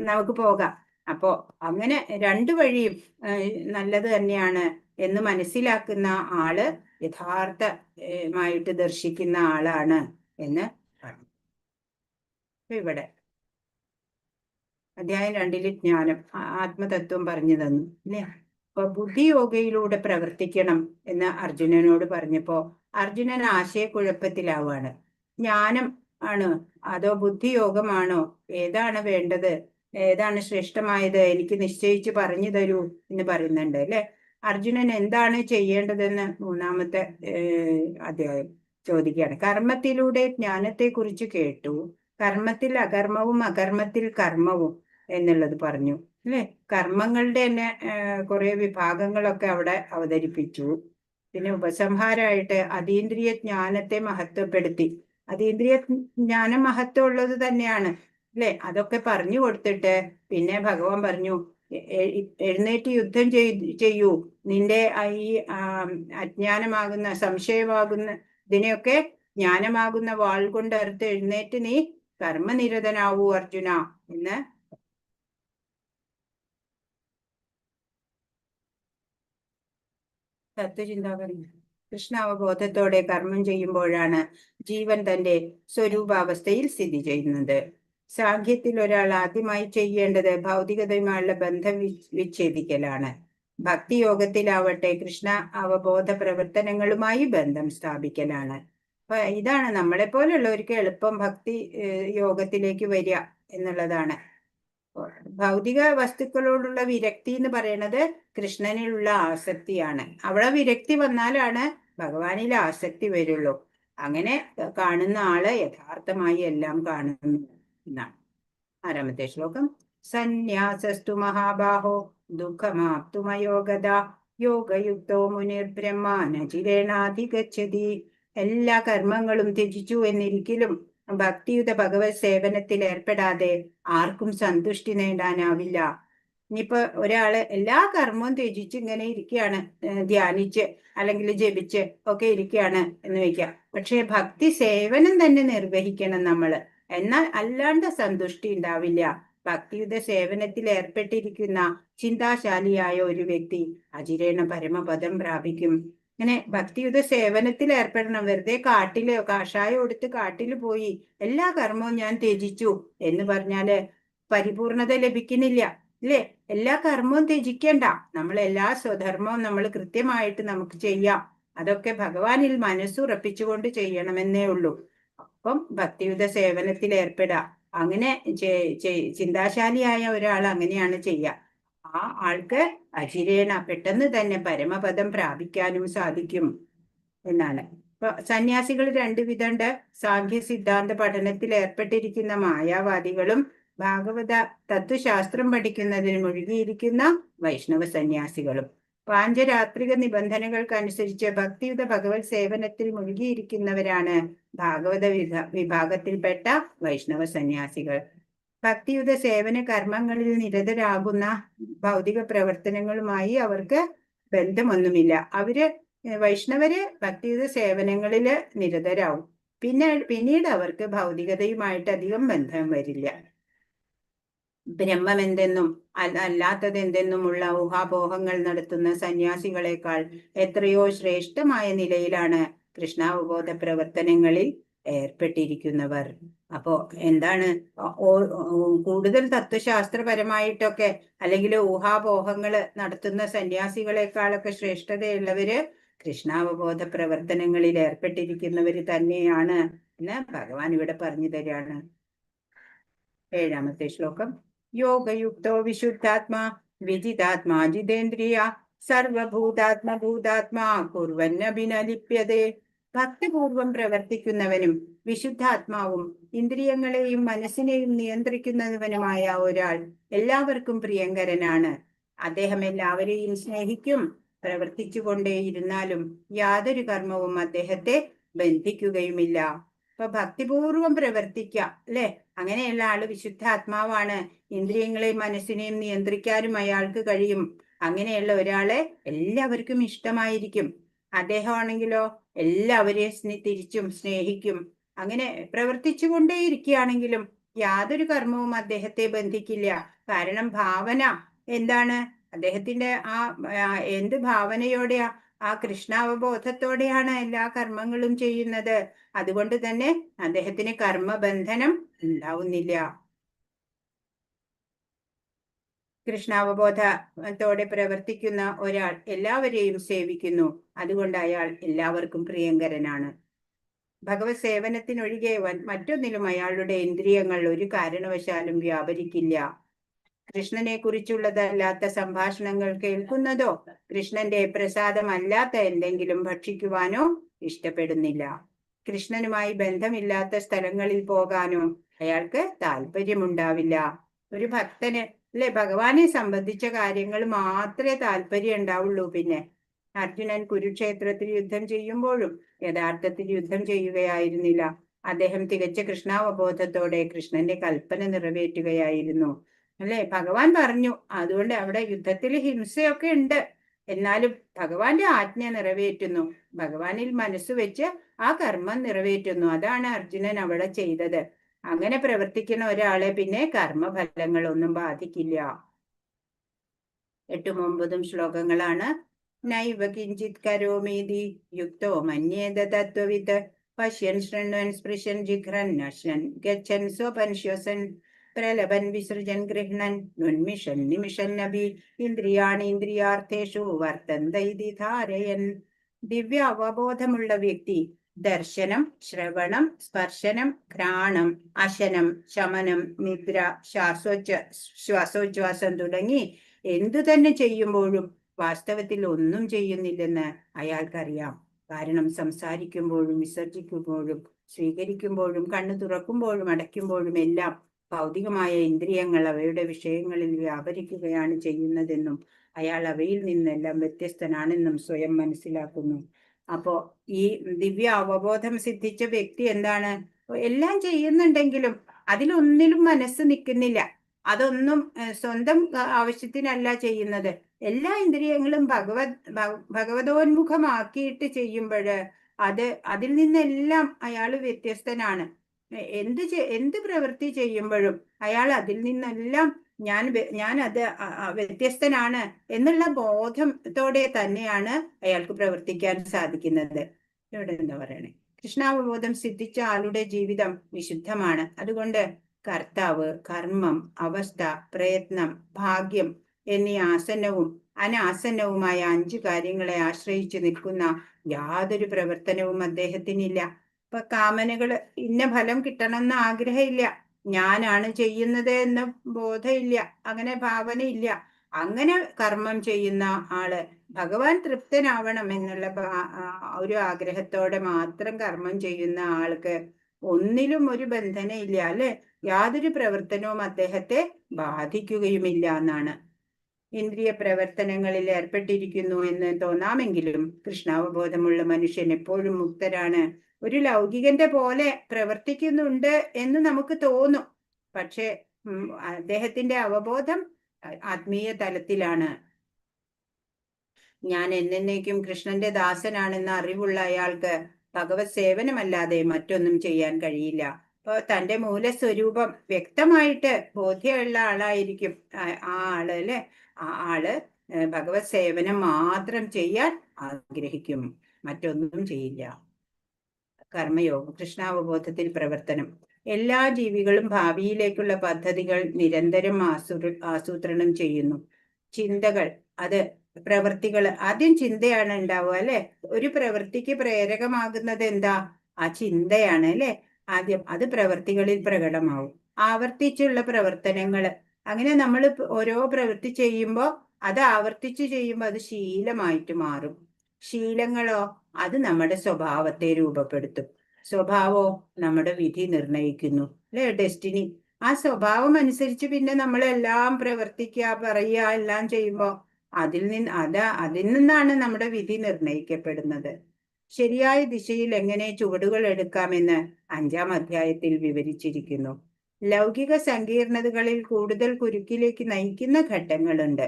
നമുക്ക് പോകാം. അപ്പോ അങ്ങനെ രണ്ടു വഴിയും നല്ലത് തന്നെയാണ് എന്ന് മനസ്സിലാക്കുന്ന ആള് യഥാർത്ഥമായിട്ട് ദർശിക്കുന്ന ആളാണ് എന്ന് പറഞ്ഞു. ഇവിടെ അധ്യായം 2 ജ്ഞാനം, ആത്മതത്വം പറഞ്ഞു തന്നു, അല്ലേ? അപ്പൊ ബുദ്ധിയോഗയിലൂടെ പ്രവർത്തിക്കണം എന്ന് അർജുനനോട് പറഞ്ഞപ്പോ അർജുനൻ ആശയക്കുഴപ്പത്തിലാവാണ്. ജ്ഞാനം ആണോ അതോ ബുദ്ധിയോഗമാണോ, ഏതാണ് വേണ്ടത്, ഏതാണ് ശ്രേഷ്ഠമായത്, എനിക്ക് നിശ്ചയിച്ച് പറഞ്ഞു തരൂ എന്ന് പറയുന്നുണ്ട്, അല്ലെ? അർജുനൻ എന്താണ് ചെയ്യേണ്ടതെന്ന് 3-ാമത്തെ അധ്യായം ചോദിക്കുകയാണ്. കർമ്മത്തിലൂടെ ജ്ഞാനത്തെ കുറിച്ച് കേട്ടു, കർമ്മത്തിൽ അകർമ്മവും അകർമ്മത്തിൽ കർമ്മവും എന്നുള്ളത് പറഞ്ഞു, അല്ലെ? കർമ്മങ്ങളുടെ തന്നെ കുറെ വിഭാഗങ്ങളൊക്കെ അവിടെ അവതരിപ്പിച്ചു. പിന്നെ ഉപസംഹാരമായിട്ട് അതീന്ദ്രിയ ജ്ഞാനത്തെ മഹത്വപ്പെടുത്തി. അതീന്ദ്രിയ ജ്ഞാനം മഹത്വം ഉള്ളത് തന്നെയാണ്, അല്ലെ? അതൊക്കെ പറഞ്ഞു കൊടുത്തിട്ട് പിന്നെ ഭഗവാൻ പറഞ്ഞു, എഴുന്നേറ്റ് യുദ്ധം ചെയ്യൂ, നിന്റെ ഈ അജ്ഞാനമാകുന്ന സംശയമാകുന്ന ഇതിനെയൊക്കെ ജ്ഞാനമാകുന്ന വാൾ കൊണ്ട് അറുത്ത് എഴുന്നേറ്റ് നീ കർമ്മനിരതനാവൂ അർജുന എന്ന്. തത്വചിന്താകരണം. കൃഷ്ണ അവബോധത്തോടെ കർമ്മം ചെയ്യുമ്പോഴാണ് ജീവൻ തന്റെ സ്വരൂപാവസ്ഥയിൽ സ്ഥിതി ചെയ്യുന്നത്. സാഖ്യത്തിൽ ഒരാൾ ആദ്യമായി ചെയ്യേണ്ടത് ഭൗതികതയുമായുള്ള ബന്ധം വിച്ഛേദിക്കലാണ്. ഭക്തിയോഗത്തിലാവട്ടെ കൃഷ്ണ അവബോധ പ്രവർത്തനങ്ങളുമായി ബന്ധം സ്ഥാപിക്കലാണ്. അപ്പൊ ഇതാണ് നമ്മളെ പോലുള്ളവർക്ക് എളുപ്പം ഭക്തി യോഗത്തിലേക്ക് വരിക എന്നുള്ളതാണ്. ഭൗതിക വസ്തുക്കളോടുള്ള വിരക്തി എന്ന് പറയുന്നത് കൃഷ്ണനിലുള്ള ആസക്തിയാണ്. അവിടെ വിരക്തി വന്നാലാണ് ഭഗവാനിൽ ആസക്തി വരുള്ളൂ. അങ്ങനെ കാണുന്ന ആള് യഥാർത്ഥമായി എല്ലാം കാണുന്നു എന്നാണ്. 6-ാമത്തെ ശ്ലോകം. സന്യാസസ്തു മഹാബാഹോ ദുഃഖമാപ്തുമയോഗത യോഗയുക്തോ മുനിർബ്രഹ്മ നചിരേണാധിഗച്ഛതി. എല്ലാ കർമ്മങ്ങളും ത്യജിച്ചു എന്നിരിക്കലും ഭക്തിയുത ഭഗവത് സേവനത്തിൽ ഏർപ്പെടാതെ ആർക്കും സന്തുഷ്ടി നേടാനാവില്ല. ഇനിയിപ്പോ ഒരാള് എല്ലാ കർമ്മവും ത്യജിച്ച് ഇങ്ങനെ ഇരിക്കുകയാണ്, ധ്യാനിച്ച് അല്ലെങ്കിൽ ജപിച്ച് ഒക്കെ ഇരിക്കുകയാണ് എന്ന് വെക്കാം. പക്ഷെ ഭക്തി സേവനം തന്നെ നിർവഹിക്കണം നമ്മള്, എന്നാൽ അല്ലാണ്ട് സന്തുഷ്ടി ഉണ്ടാവില്ല. ഭക്തിയുടെ സേവനത്തിൽ ഏർപ്പെട്ടിരിക്കുന്ന ചിന്താശാലിയായ ഒരു വ്യക്തി അചിരേണ പരമപദം പ്രാപിക്കും. ഇങ്ങനെ ഭക്തിയുടെ സേവനത്തിൽ ഏർപ്പെടണം. വെറുതെ കാട്ടില് കാഷായം എടുത്ത് കാട്ടില് പോയി എല്ലാ കർമ്മവും ഞാൻ ത്യജിച്ചു എന്ന് പറഞ്ഞാല് പരിപൂർണത ലഭിക്കുന്നില്ല, അല്ലേ? എല്ലാ കർമ്മവും ത്യജിക്കണ്ട, നമ്മൾ എല്ലാ സ്വധർമ്മവും നമ്മൾ കൃത്യമായിട്ട് നമുക്ക് ചെയ്യാം. അതൊക്കെ ഭഗവാനിൽ മനസ്സുറപ്പിച്ചുകൊണ്ട് ചെയ്യണമെന്നേ ഉള്ളൂ. അപ്പം ഭക്തിയുത സേവനത്തിൽ ഏർപ്പെടാം. അങ്ങനെ ചിന്താശാലിയായ ഒരാൾ അങ്ങനെയാണ് ചെയ്യുക. ആ ആൾക്ക് അചിരേണ പെട്ടെന്ന് തന്നെ പരമപദം പ്രാപിക്കാനും സാധിക്കും എന്നാണ്. ഇപ്പൊ സന്യാസികൾ രണ്ടു വിധമുണ്ട്. സാഖ്യ സിദ്ധാന്ത പഠനത്തിൽ ഏർപ്പെട്ടിരിക്കുന്ന മായാവാദികളും ഭാഗവത തത്വശാസ്ത്രം പഠിക്കുന്നതിന് മുഴുകിയിരിക്കുന്ന വൈഷ്ണവ സന്യാസികളും. പാഞ്ചരാത്രിക നിബന്ധനകൾക്കനുസരിച്ച് ഭക്തിയുത ഭഗവത് സേവനത്തിൽ മുഴുകിയിരിക്കുന്നവരാണ് ഭാഗവത വിഭാഗത്തിൽപ്പെട്ട വൈഷ്ണവ സന്യാസികൾ. ഭക്തിയുത സേവന കർമ്മങ്ങളിൽ നിരതരാകുന്ന ഭൗതിക പ്രവർത്തനങ്ങളുമായി അവർക്ക് ബന്ധമൊന്നുമില്ല. വൈഷ്ണവര് ഭക്തിയുത സേവനങ്ങളിൽ നിരതരാവും. പിന്നീട് അവർക്ക് ഭൗതികതയുമായിട്ട് അധികം ബന്ധം വരില്ല. ബ്രഹ്മം എന്തെന്നും അല്ലാത്തത് എന്തെന്നുമുള്ള ഊഹാപോഹങ്ങൾ നടത്തുന്ന സന്യാസികളെക്കാൾ എത്രയോ ശ്രേഷ്ഠമായ നിലയിലാണ് കൃഷ്ണാവബോധ പ്രവർത്തനങ്ങളിൽ ഏർപ്പെട്ടിരിക്കുന്നവർ. അപ്പോ എന്താണ്, കൂടുതൽ തത്വശാസ്ത്രപരമായിട്ടൊക്കെ അല്ലെങ്കിൽ ഊഹാപോഹങ്ങൾ നടത്തുന്ന സന്യാസികളെക്കാളൊക്കെ ശ്രേഷ്ഠതയുള്ളവര് കൃഷ്ണാവബോധ പ്രവർത്തനങ്ങളിൽ ഏർപ്പെട്ടിരിക്കുന്നവര് തന്നെയാണ് എന്ന് ഭഗവാൻ ഇവിടെ പറഞ്ഞു തരാണ്. 7ാമത്തെ ശ്ലോകം. യോഗയുക്തോ വിശുദ്ധാത്മാ വിജിതാത്മാ ജിതേന്ദ്രിയ സർവഭൂതാത്മഭൂതാത്മാ കുർവന്നഭിനലിപ്യതേ. ഭക്തിപൂർവം പ്രവർത്തിക്കുന്നവനും വിശുദ്ധാത്മാവും ഇന്ദ്രിയങ്ങളെയും മനസ്സിനെയും നിയന്ത്രിക്കുന്നവനുമായ ഒരാൾ എല്ലാവർക്കും പ്രിയങ്കരനാണ്. അദ്ദേഹം എല്ലാവരെയും സ്നേഹിക്കും. പ്രവർത്തിച്ചുകൊണ്ടേയിരുന്നാലും യാതൊരു കർമ്മവും അദ്ദേഹത്തെ ബന്ധിക്കുകയുമില്ല. ഇപ്പൊ ഭക്തിപൂർവം പ്രവർത്തിക്കുക, അല്ലെ? അങ്ങനെയുള്ള ആള് വിശുദ്ധാത്മാവാണ്. ഇന്ദ്രിയങ്ങളെയും മനസ്സിനെയും നിയന്ത്രിക്കാനും അയാൾക്ക് കഴിയും. അങ്ങനെയുള്ള ഒരാളെ എല്ലാവർക്കും ഇഷ്ടമായിരിക്കും. അദ്ദേഹമാണെങ്കിലോ എല്ലാവരെയും തിരിച്ചും സ്നേഹിക്കും. അങ്ങനെ പ്രവർത്തിച്ചു കൊണ്ടേയിരിക്കുകയാണെങ്കിലും യാതൊരു കർമ്മവും അദ്ദേഹത്തെ ബന്ധിക്കില്ല. കാരണം ഭാവന എന്താണ്? അദ്ദേഹത്തിന്റെ എന്ത് ഭാവനയോടെയാ? ആ കൃഷ്ണാവബോധത്തോടെയാണ് എല്ലാ കർമ്മങ്ങളും ചെയ്യുന്നത്. അതുകൊണ്ട് തന്നെ അദ്ദേഹത്തിന് കർമ്മബന്ധനം ഉണ്ടാവുന്നില്ല. കൃഷ്ണാവബോധത്തോടെ പ്രവർത്തിക്കുന്ന ഒരാൾ എല്ലാവരെയും സേവിക്കുന്നു. അതുകൊണ്ട് അയാൾ എല്ലാവർക്കും പ്രിയങ്കരനാണ്. ഭഗവത് സേവനത്തിനൊഴികെ മറ്റൊന്നിലും അയാളുടെ ഇന്ദ്രിയങ്ങൾ ഒരു കാരണവശാലും വ്യാപരിക്കില്ല. കൃഷ്ണനെ കുറിച്ചുള്ളതല്ലാത്ത സംഭാഷണങ്ങൾ കേൾക്കുന്നതോ കൃഷ്ണന്റെ പ്രസാദമല്ലാത്ത എന്തെങ്കിലും ഭക്ഷിക്കുവാനോ ഇഷ്ടപ്പെടുന്നില്ല. കൃഷ്ണനുമായി ബന്ധമില്ലാത്ത സ്ഥലങ്ങളിൽ പോകാനോ അയാൾക്ക് താല്പര്യമുണ്ടാവില്ല. ഒരു ഭക്തന്, അല്ലെ, ഭഗവാനെ സംബന്ധിച്ച കാര്യങ്ങൾ മാത്രമേ താല്പര്യം ഉണ്ടാവുള്ളൂ. പിന്നെ അർജുനൻ കുരുക്ഷേത്രത്തിൽ യുദ്ധം ചെയ്യുമ്പോഴും യഥാർത്ഥത്തിൽ യുദ്ധം ചെയ്യുകയായിരുന്നില്ല. അദ്ദേഹം തികച്ച കൃഷ്ണാവബോധത്തോടെ കൃഷ്ണന്റെ കൽപ്പന നിറവേറ്റുകയായിരുന്നു, അല്ലെ? ഭഗവാൻ പറഞ്ഞു. അതുകൊണ്ട് അവിടെ യുദ്ധത്തിൽ ഹിംസയൊക്കെ ഉണ്ട്, എന്നാലും ഭഗവാന്റെ ആജ്ഞ നിറവേറ്റുന്നു. ഭഗവാനിൽ മനസ്സ് വെച്ച് ആ കർമ്മം നിറവേറ്റുന്നു. അതാണ് അർജുനൻ അവിടെ ചെയ്തത്. അങ്ങനെ പ്രവർത്തിക്കുന്ന ഒരാളെ പിന്നെ കർമ്മഫലങ്ങളൊന്നും ബാധിക്കില്ല. 8ഉം 9ഉം ശ്ലോകങ്ങളാണ്. നൈവ കിഞ്ചിത് കരോമീതി യുക്തോ മന്യേത തത്വവിത് പശ്യൻ ശൃണ്വൻ സ്പൃശൻ ജിഘ്രൻ നശ്യൻ ഗച്ഛൻ സ്വപൻ ശ്വസൻ പ്രലപൻ വിസൃജൻ ഗൃഹ്ണൻ നുന്മിഷൻ നിമിഷൻ നഭി ഇന്ദ്രിയാണി ഇന്ദ്രിയാർത്ഥേഷു വർത്തന്ത ഇതി ധാരയൻ. ദിവ്യ അവബോധമുള്ള വ്യക്തി ദർശനം, ശ്രവണം, സ്പർശനം, ഘ്രാണം, അശനം, ശമനം, നിദ്ര, ശ്വാസോച്ഛ്വാസം തുടങ്ങി എന്തു തന്നെ ചെയ്യുമ്പോഴും വാസ്തവത്തിൽ ഒന്നും ചെയ്യുന്നില്ലെന്ന് അയാൾക്കറിയാം. കാരണം സംസാരിക്കുമ്പോഴും വിസർജിക്കുമ്പോഴും സ്വീകരിക്കുമ്പോഴും കണ്ണു തുറക്കുമ്പോഴും അടയ്ക്കുമ്പോഴും എല്ലാം ഭൗതികമായ ഇന്ദ്രിയങ്ങൾ അവയുടെ വിഷയങ്ങളിൽ വ്യാപരിക്കുകയാണ് ചെയ്യുന്നതെന്നും അയാൾ അവയിൽ നിന്നെല്ലാം വ്യത്യസ്തനാണെന്നും സ്വയം മനസ്സിലാക്കുന്നു. അപ്പോ ഈ ദിവ്യ അവബോധം സിദ്ധിച്ച വ്യക്തി എന്താണ്? എല്ലാം ചെയ്യുന്നുണ്ടെങ്കിലും അതിലൊന്നിലും മനസ്സ് നിൽക്കുന്നില്ല. അതൊന്നും സ്വന്തം ആവശ്യത്തിനല്ല ചെയ്യുന്നത്. എല്ലാ ഇന്ദ്രിയങ്ങളും ഭഗവതോന്മുഖമാക്കിയിട്ട് ചെയ്യുമ്പോൾ അതിൽ നിന്നെല്ലാം അയാൾ വ്യത്യസ്തനാണ്. എന്ത് പ്രവൃത്തി ചെയ്യുമ്പോഴും അയാൾ അതിൽ നിന്നെല്ലാം ഞാൻ അത് വ്യത്യസ്തനാണ് എന്നുള്ള ബോധത്തോടെ തന്നെയാണ് അയാൾക്ക് പ്രവർത്തിക്കാൻ സാധിക്കുന്നത്. ഇവിടെ എന്താ പറയണേ? കൃഷ്ണാവബോധം സിദ്ധിച്ച ആളുടെ ജീവിതം വിശുദ്ധമാണ്. അതുകൊണ്ട് കർത്താവ്, കർമ്മം, അവസ്ഥ, പ്രയത്നം, ഭാഗ്യം എന്നീ ആസന്നവും അനാസന്നവുമായ 5 കാര്യങ്ങളെ ആശ്രയിച്ചു നിൽക്കുന്ന യാതൊരു പ്രവർത്തനവും അദ്ദേഹത്തിനില്ല. ഇപ്പൊ കാമനകള് ഇന്ന ഫലം കിട്ടണമെന്ന് ആഗ്രഹമില്ല, ഞാനാണ് ചെയ്യുന്നത് എന്ന ബോധമില്ല, അങ്ങനെ ഭാവനയില്ല. അങ്ങനെ കർമ്മം ചെയ്യുന്ന ആള് ഭഗവാൻ തൃപ്തനാവണം എന്നുള്ള ഒരു ആഗ്രഹത്തോടെ മാത്രം കർമ്മം ചെയ്യുന്ന ആൾക്ക് ഒന്നിലും ഒരു ബന്ധനയില്ല, അല്ലെ? യാതൊരു പ്രവർത്തനവും അദ്ദേഹത്തെ ബാധിക്കുകയുമില്ല എന്നാണ്. ഇന്ദ്രിയ പ്രവർത്തനങ്ങളിൽ ഏർപ്പെട്ടിരിക്കുന്നു എന്ന് തോന്നാമെങ്കിലും കൃഷ്ണാവബോധമുള്ള മനുഷ്യൻ എപ്പോഴും മുക്തരാണ്. ഒരു ലൗകികന്റെ പോലെ പ്രവർത്തിക്കുന്നുണ്ട് എന്ന് നമുക്ക് തോന്നും. പക്ഷെ അദ്ദേഹത്തിന്റെ അവബോധം ആത്മീയ തലത്തിലാണ്. ഞാൻ എന്നേക്കും കൃഷ്ണന്റെ ദാസനാണെന്ന അറിവുള്ള അയാൾക്ക് ഭഗവത് സേവനമല്ലാതെ മറ്റൊന്നും ചെയ്യാൻ കഴിയില്ല. അപ്പൊ തന്റെ മൂലസ്വരൂപം വ്യക്തമായിട്ട് ബോധ്യമുള്ള ആളായിരിക്കും ആ ആള്, അല്ലെ? ആ ആള് ഭഗവത് സേവനം മാത്രം ചെയ്യാൻ ആഗ്രഹിക്കും, മറ്റൊന്നും ചെയ്യില്ല. കർമ്മയോഗം, കൃഷ്ണാവബോധത്തിൽ പ്രവർത്തനം. എല്ലാ ജീവികളും ഭാവിയിലേക്കുള്ള പദ്ധതികൾ നിരന്തരം ആസൂത്രണം ചെയ്യുന്നു. ചിന്തകൾ, അത് പ്രവൃത്തികൾ. ആദ്യം ചിന്തയാണ് ഉണ്ടാവുക, അല്ലെ? ഒരു പ്രവൃത്തിക്ക് പ്രേരകമാകുന്നത് എന്താ? ആ ചിന്തയാണ്, അല്ലെ? ആദ്യം അത് പ്രവൃത്തികളിൽ പ്രകടമാവും. ആവർത്തിച്ചുള്ള പ്രവർത്തനങ്ങൾ. അങ്ങനെ നമ്മൾ ഓരോ പ്രവൃത്തി ചെയ്യുമ്പോൾ അത് ആവർത്തിച്ച് ചെയ്യുമ്പോൾ അത് ശീലമായിട്ട് മാറും. ശീലങ്ങളോ അത് നമ്മുടെ സ്വഭാവത്തെ രൂപപ്പെടുത്തും. സ്വഭാവോ നമ്മുടെ വിധി നിർണയിക്കുന്നു, അല്ലെ? ഡെസ്റ്റിനി. ആ സ്വഭാവം അനുസരിച്ച് പിന്നെ നമ്മളെല്ലാം പ്രവർത്തിക്കുക, പറയുക, എല്ലാം ചെയ്യുമ്പോൾ അതിൽ നിന്നാണ് നമ്മുടെ വിധി നിർണയിക്കപ്പെടുന്നത്. ശരിയായ ദിശയിൽ എങ്ങനെ ചുവടുകൾ എടുക്കാമെന്ന് 5-ാം അധ്യായത്തിൽ വിവരിച്ചിരിക്കുന്നു. ലൗകിക സങ്കീർണതകളിൽ കൂടുതൽ കുരുക്കിലേക്ക് നയിക്കുന്ന ഘട്ടങ്ങളുണ്ട്.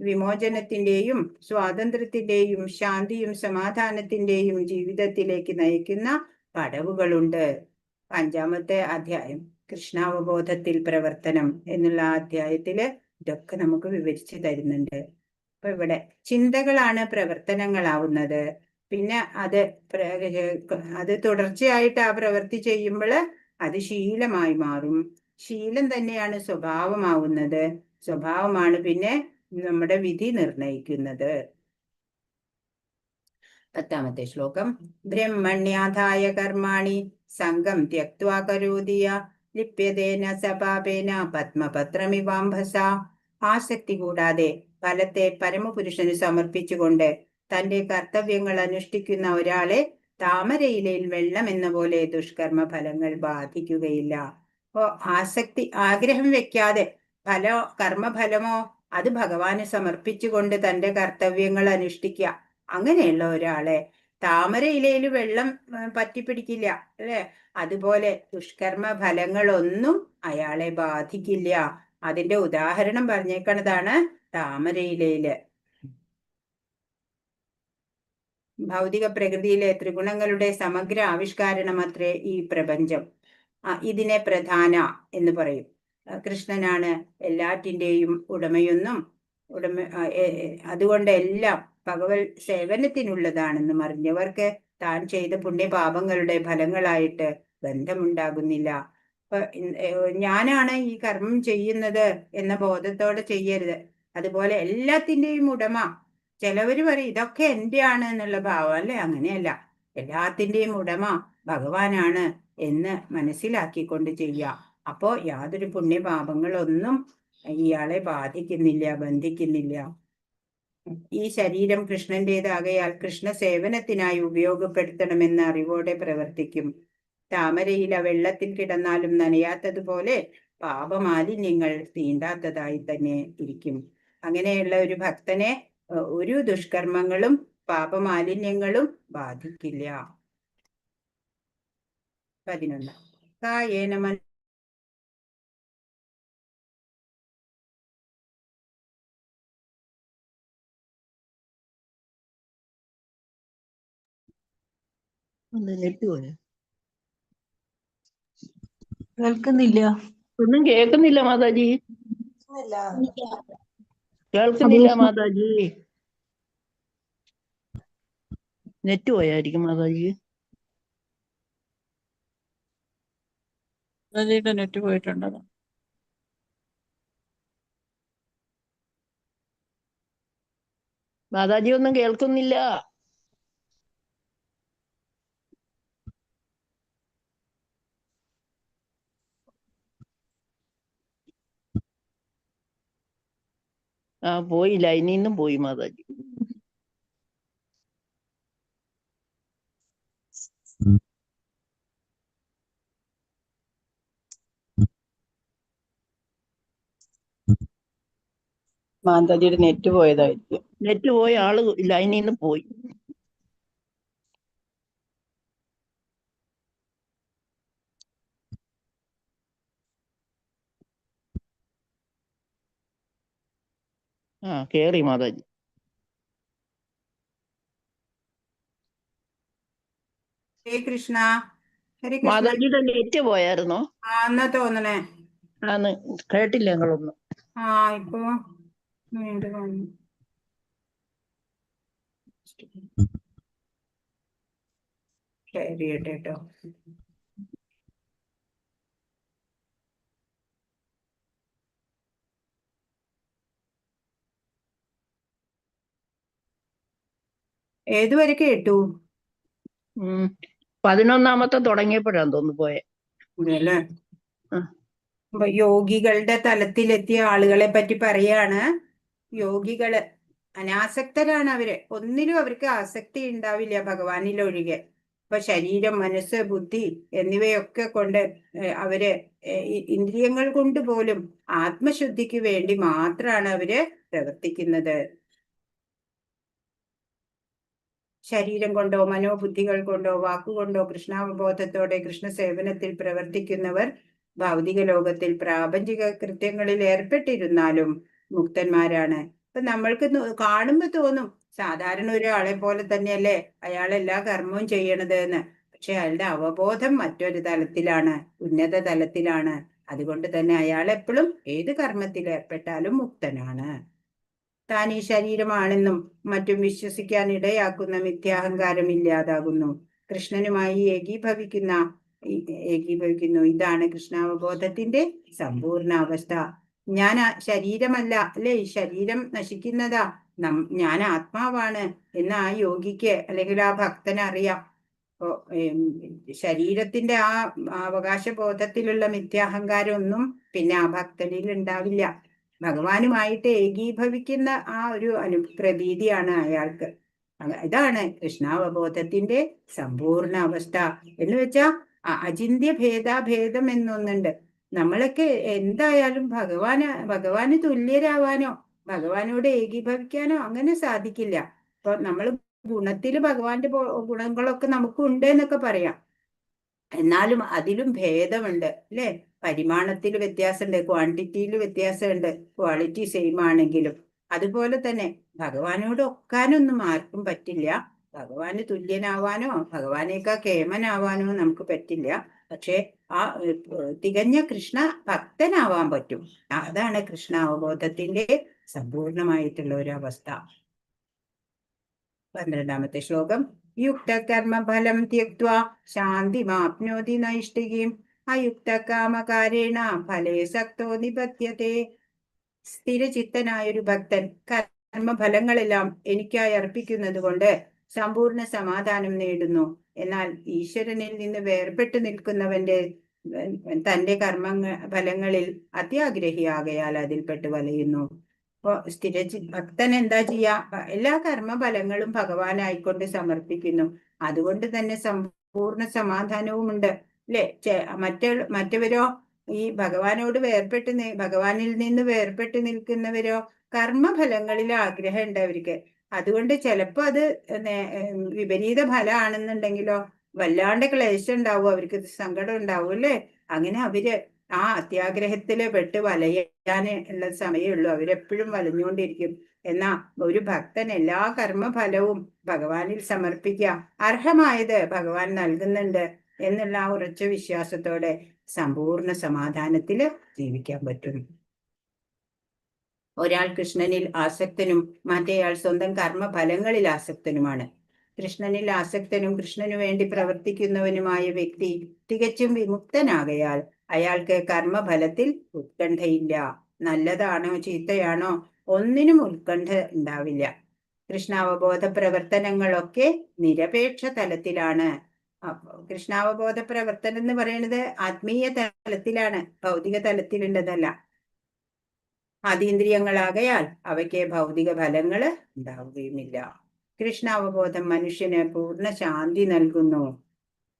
വിമോചനത്തിന്റെയും സ്വാതന്ത്ര്യത്തിന്റെയും ശാന്തിയും സമാധാനത്തിന്റെയും ജീവിതത്തിലേക്ക് നയിക്കുന്ന പടവുകളുണ്ട്. 5-ാമത്തെ അധ്യായം കൃഷ്ണാവബോധത്തിൽ പ്രവർത്തനം എന്നുള്ള അധ്യായത്തില് ഇതൊക്കെ നമുക്ക് വിവരിച്ചു തരുന്നുണ്ട്. അപ്പൊ ഇവിടെ ചിന്തകളാണ് പ്രവർത്തനങ്ങളാവുന്നത്. പിന്നെ അത് തുടർച്ചയായിട്ട് ആ പ്രവൃത്തി ചെയ്യുമ്പോൾ അത് ശീലമായി മാറും. ശീലം തന്നെയാണ് സ്വഭാവമാവുന്നത്. സ്വഭാവമാണ് പിന്നെ നമ്മുടെ വിധി നിർണയിക്കുന്നത്. 10-ാമത്തെ ശ്ലോകം. ബ്രഹ്മണ്യാധായ കർമാണി സംഗം ത്യക്ത്വാ കരോതിയ ലിപ്യതേന സപാപേന പത്മപത്രമിവാംഭസ. ആസക്തി കൂടാതെ ഫലത്തെ പരമപുരുഷന് സമർപ്പിച്ചുകൊണ്ട് തന്റെ കർത്തവ്യങ്ങൾ അനുഷ്ഠിക്കുന്ന ഒരാളെ താമരയിലയിൽ വെള്ളം എന്ന പോലെ ദുഷ്കർമ്മ ഫലങ്ങൾ ബാധിക്കുകയില്ല. അപ്പോ ആഗ്രഹം വെക്കാതെ കർമ്മഫലമോ അത് ഭഗവാന് സമർപ്പിച്ചുകൊണ്ട് തന്റെ കർത്തവ്യങ്ങൾ അനുഷ്ഠിക്കുക. അങ്ങനെയുള്ള ഒരാളെ താമരയിലയിൽ വെള്ളം പറ്റിപ്പിടിക്കില്ല, അല്ലെ? അതുപോലെ ദുഷ്കർമ്മ ഫലങ്ങളൊന്നും അയാളെ ബാധിക്കില്ല. അതിന്റെ ഉദാഹരണം പറഞ്ഞേക്കണതാണ് താമരയിലയില്. ഭൗതിക പ്രകൃതിയിലെ ത്രിഗുണങ്ങളുടെ സമഗ്ര ആവിഷ്കാരണമത്രേ ഈ പ്രപഞ്ചം. ഇതിനെ പ്രധാന എന്ന് പറയും. കൃഷ്ണനാണ് എല്ലാറ്റിൻ്റെയും അതുകൊണ്ട് എല്ലാം ഭഗവത് സേവനത്തിനുള്ളതാണെന്ന് അറിഞ്ഞവർക്ക് താൻ ചെയ്ത പുണ്യപാപങ്ങളുടെ ഫലങ്ങളായിട്ട് ബന്ധമുണ്ടാകുന്നില്ല. ഞാനാണ് ഈ കർമ്മം ചെയ്യുന്നത് എന്ന ബോധത്തോടെ ചെയ്യരുത്. അതുപോലെ എല്ലാത്തിൻ്റെയും ഉടമ. ചിലവര് പറയും ഇതൊക്കെ എൻ്റെ ആണ് എന്നുള്ള ഭാവം, അല്ലെ? അങ്ങനെയല്ല. എല്ലാത്തിൻ്റെയും ഉടമ ഭഗവാനാണ് എന്ന് മനസ്സിലാക്കിക്കൊണ്ട് ചെയ്യുക. അപ്പോ യാതൊരു പുണ്യപാപങ്ങളൊന്നും ഇയാളെ ബാധിക്കുന്നില്ല, ബന്ധിക്കുന്നില്ല. ഈ ശരീരം കൃഷ്ണന്റേതാകയാൽ കൃഷ്ണ സേവനത്തിനായി ഉപയോഗപ്പെടുത്തണമെന്ന അറിവോടെ പ്രവർത്തിക്കും. താമരയില വെള്ളത്തിൽ കിടന്നാലും നനയാത്തതുപോലെ പാപമാലിന്യങ്ങൾ തീണ്ടാത്തതായി തന്നെ ഇരിക്കും. അങ്ങനെയുള്ള ഒരു ഭക്തനെ ഒരു ദുഷ്കർമ്മങ്ങളും പാപമാലിന്യങ്ങളും ബാധിക്കില്ല. 11 കായേന കേൾക്കുന്നില്ല. ഒന്നും കേൾക്കുന്നില്ല മാതാജി, കേൾക്കുന്നില്ല മാതാജി. നെറ്റ് പോയായിരിക്കും മാതാജി. മാതാജിയുടെ നെറ്റ് പോയിട്ടുണ്ടോ? മാതാജി ഒന്നും കേൾക്കുന്നില്ല. പോയി, ലൈനിൽ നിന്നും പോയി മാതാജി. മാതാജിയുടെ നെറ്റ് പോയതായിരിക്കും. നെറ്റ് പോയി, ആള് ലൈനിൽ നിന്ന് പോയി. കേറി മാതാജി. ഹരേ കൃഷ്ണ. ഹരേ കൃഷ്ണ. മാതാജിയുടെ നെറ്റ് പോയായിരുന്നോ? എന്നാ തോന്നണേ. കേട്ടില്ല ഞങ്ങളൊന്നും. ഇപ്പൊ വീണ്ടും വന്നു. ശരി കേട്ടോ. ഏതുവരെ കേട്ടു? 11ാമത്തെ തുടങ്ങിയപ്പോഴാന്ന് തോന്നുന്നു പോയെ. അല്ലേ? അപ്പൊ യോഗികളുടെ തലത്തിലെത്തിയ ആളുകളെ പറ്റി പറയാണ്. യോഗികള് അനാസക്തരാണ് അവര്. ഒന്നിലും അവർക്ക് ആസക്തി ഉണ്ടാവില്ല ഭഗവാനിലൊഴികെ. ഇപ്പൊ ശരീരം, മനസ്സ്, ബുദ്ധി എന്നിവയൊക്കെ കൊണ്ട് അവര് ഇന്ദ്രിയങ്ങൾ കൊണ്ട് പോലും ആത്മശുദ്ധിക്ക് വേണ്ടി മാത്രമാണ് അവര് പ്രവർത്തിക്കുന്നത്. ശരീരം കൊണ്ടോ മനോബുദ്ധികൾ കൊണ്ടോ വാക്കുകൊണ്ടോ കൃഷ്ണാവബോധത്തോടെ കൃഷ്ണസേവനത്തിൽ പ്രവർത്തിക്കുന്നവർ ഭൗതിക ലോകത്തിൽ പ്രാപഞ്ചിക കൃത്യങ്ങളിൽ ഏർപ്പെട്ടിരുന്നാലും മുക്തന്മാരാണ്. ഇപ്പൊ നമ്മൾക്ക് കാണുമ്പോ തോന്നും സാധാരണ ഒരാളെ പോലെ തന്നെയല്ലേ അയാൾ എല്ലാ കർമ്മവും ചെയ്യണത് എന്ന്. പക്ഷെ അയാളുടെ അവബോധം മറ്റൊരു തലത്തിലാണ്, ഉന്നത തലത്തിലാണ്. അതുകൊണ്ട് തന്നെ അയാൾ എപ്പോഴും ഏത് കർമ്മത്തിൽ ഏർപ്പെട്ടാലും മുക്തനാണ്. താൻ ഈ ശരീരമാണെന്നും മറ്റും വിശ്വസിക്കാൻ ഇടയാക്കുന്ന മിഥ്യാഹങ്കാരം ഇല്ലാതാകുന്നു. കൃഷ്ണനുമായി ഏകീഭവിക്കുന്നു. ഇതാണ് കൃഷ്ണാവബോധത്തിന്റെ സമ്പൂർണ്ണ അവസ്ഥ. ഞാൻ ശരീരമല്ല, അല്ലെ, ഈ ശരീരം നശിക്കുന്നതാ, ഞാൻ ആത്മാവാണ് എന്ന് ആ യോഗിക്ക് അല്ലെങ്കിൽ ആ ഭക്തന് അറിയാം. ശരീരത്തിന്റെ ആ അവകാശബോധത്തിലുള്ള മിഥ്യാഹങ്കാരം ഒന്നും പിന്നെ ആ ഭക്തനിൽ ഉണ്ടാവില്ല. ഭഗവാനുമായിട്ട് ഏകീഭവിക്കുന്ന ആ ഒരു പ്രതീതിയാണ് അയാൾക്ക്. ഇതാണ് കൃഷ്ണാവബോധത്തിന്റെ സമ്പൂർണ്ണ അവസ്ഥ. എന്ന് വെച്ചാ അചിന്ത്യ ഭേദാഭേദം എന്നൊന്നുണ്ട്. നമ്മളൊക്കെ എന്തായാലും ഭഗവാന് തുല്യരാവാനോ ഭഗവാനോട് ഏകീഭവിക്കാനോ അങ്ങനെ സാധിക്കില്ല. അപ്പൊ നമ്മൾ ഗുണത്തില് ഭഗവാന്റെ ഗുണങ്ങളൊക്കെ നമുക്കുണ്ട് എന്നൊക്കെ പറയാം. എന്നാലും അതിലും ഭേദമുണ്ട്, അല്ലെ? പരിമാണത്തിൽ വ്യത്യാസമുണ്ട്, ക്വാണ്ടിറ്റിയിൽ വ്യത്യാസമുണ്ട്, ക്വാളിറ്റി സെയിം ആണെങ്കിലും. അതുപോലെ തന്നെ ഭഗവാനോട് ഒക്കാനൊന്നും ആർക്കും പറ്റില്ല. ഭഗവാന് തുല്യനാവാനോ ഭഗവാനേക്കാൾ കേമനാവാനോ നമുക്ക് പറ്റില്ല. പക്ഷെ ആ തികഞ്ഞ കൃഷ്ണ ഭക്തനാവാൻ പറ്റും. അതാണ് കൃഷ്ണ അവബോധത്തിന്റെ സമ്പൂർണമായിട്ടുള്ള ഒരു അവസ്ഥ. 12ാമത്തെ ശ്ലോകം. യുക്തകർമ്മഫലം ത്യക്ത്വാ ശാന്തിമാപ്നോതി നൈഷ്ഠികീം അയുക്തകാമകാരേണ ഫലേ സക്തോ നിബധ്യതേ. സ്ഥിരചിത്തനായൊരു ഭക്തൻ കർമ്മഫലങ്ങളെല്ലാം എനിക്കായി അർപ്പിക്കുന്നത് കൊണ്ട് സമ്പൂർണ്ണ സമാധാനം നേടുന്നു. എന്നാൽ ഈശ്വരനിൽ നിന്ന് വേർപെട്ടു നിൽക്കുന്നവന്റെ തന്റെ ഫലങ്ങളിൽ അത്യാഗ്രഹിയാകയാൽ അതിൽപ്പെട്ട് വലയുന്നു. അപ്പൊ ഭക്തൻ എന്താ ചെയ്യാ? എല്ലാ കർമ്മഫലങ്ങളും ഭഗവാനായിക്കൊണ്ട് സമർപ്പിക്കുന്നു. അതുകൊണ്ട് തന്നെ സമ്പൂർണ്ണ സമാധാനവുമുണ്ട്, അല്ലെ? മറ്റവരോ ഈ ഭഗവാനോട് ഭഗവാനിൽ നിന്ന് വേർപെട്ട് നിൽക്കുന്നവരോ കർമ്മഫലങ്ങളിൽ ആഗ്രഹം ഉണ്ട് അവർക്ക്. അതുകൊണ്ട് ചിലപ്പോ അത് വിപരീത ഫലമാണെന്നുണ്ടെങ്കിലോ വല്ലാണ്ട് ക്ലേശം ഉണ്ടാവും, അവർക്ക് സങ്കടം ഉണ്ടാവും അല്ലേ. അങ്ങനെ അവര് ആ അത്യാഗ്രഹത്തില് പെട്ട് വലയാന് ഉള്ള സമയമുള്ളൂ. അവരെപ്പോഴും വലഞ്ഞുകൊണ്ടിരിക്കും. എന്നാ ഒരു ഭക്തൻ എല്ലാ കർമ്മഫലവും ഭഗവാനിൽ സമർപ്പിക്കുക, അർഹമായത് ഭഗവാൻ നൽകുന്നുണ്ട് എന്നുള്ള ആ ഉറച്ച വിശ്വാസത്തോടെ സമ്പൂർണ്ണ സമാധാനത്തില് ജീവിക്കാൻ പറ്റും. ഒരാൾ കൃഷ്ണനിൽ ആസക്തനും മറ്റേയാൾ സ്വന്തം കർമ്മഫലങ്ങളിൽ ആസക്തനുമാണ്. കൃഷ്ണനിൽ ആസക്തനും കൃഷ്ണനു വേണ്ടി പ്രവർത്തിക്കുന്നവനുമായ വ്യക്തി തികച്ചും വിമുക്തനാകയാൽ അയാൾക്ക് കർമ്മഫലത്തിൽ ഉത്കണ്ഠയില്ല. നല്ലതാണോ ചീത്തയാണോ ഒന്നിനും ഉത്കണ്ഠ ഉണ്ടാവില്ല. കൃഷ്ണാവബോധ പ്രവർത്തനങ്ങളൊക്കെ നിരപേക്ഷ തലത്തിലാണ്. കൃഷ്ണാവബോധ പ്രവർത്തനം എന്ന് പറയുന്നത് ആത്മീയ തലത്തിലാണ്, ഭൗതിക തലത്തിലുള്ളതല്ല. അതീന്ദ്രിയങ്ങളാകയാൽ അവയ്ക്ക് ഭൗതിക ഫലങ്ങള് ഉണ്ടാവുകയുമില്ല. കൃഷ്ണാവബോധം മനുഷ്യന് പൂർണ്ണ ശാന്തി നൽകുന്നു.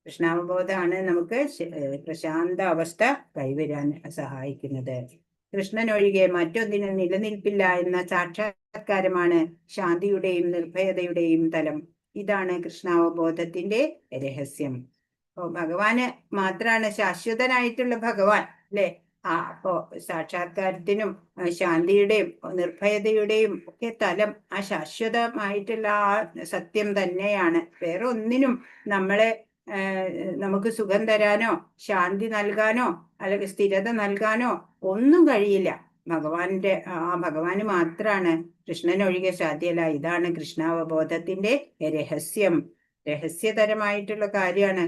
കൃഷ്ണാവബോധമാണ് നമുക്ക് പ്രശാന്ത അവസ്ഥ കൈവരാൻ സഹായിക്കുന്നത്. കൃഷ്ണനൊഴികെ മറ്റൊന്നിനും നിലനിൽപ്പില്ല എന്ന സാക്ഷാത്കാരമാണ് ശാന്തിയുടെയും നിർഭയതയുടെയും തലം. ഇതാണ് കൃഷ്ണാവബോധത്തിന്റെ രഹസ്യം. ഭഗവാന് മാത്രാണ് ശാശ്വതനായിട്ടുള്ള ഭഗവാൻ അല്ലെ. അപ്പോ സാക്ഷാത്കാരത്തിനും ശാന്തിയുടെയും നിർഭയതയുടെയും ഒക്കെ തലം ആ ശാശ്വതമായിട്ടുള്ള ആ സത്യം തന്നെയാണ്. വേറെ ഒന്നിനും നമുക്ക് സുഖം തരാനോ ശാന്തി നൽകാനോ അല്ലെങ്കിൽ സ്ഥിരത നൽകാനോ ഒന്നും കഴിയില്ല. ഭഗവാന് മാത്രാണ്, കൃഷ്ണനൊഴികെ സാധ്യല്ല. ഇതാണ് കൃഷ്ണാവബോധത്തിന്റെ രഹസ്യം. രഹസ്യതരമായിട്ടുള്ള കാര്യമാണ്.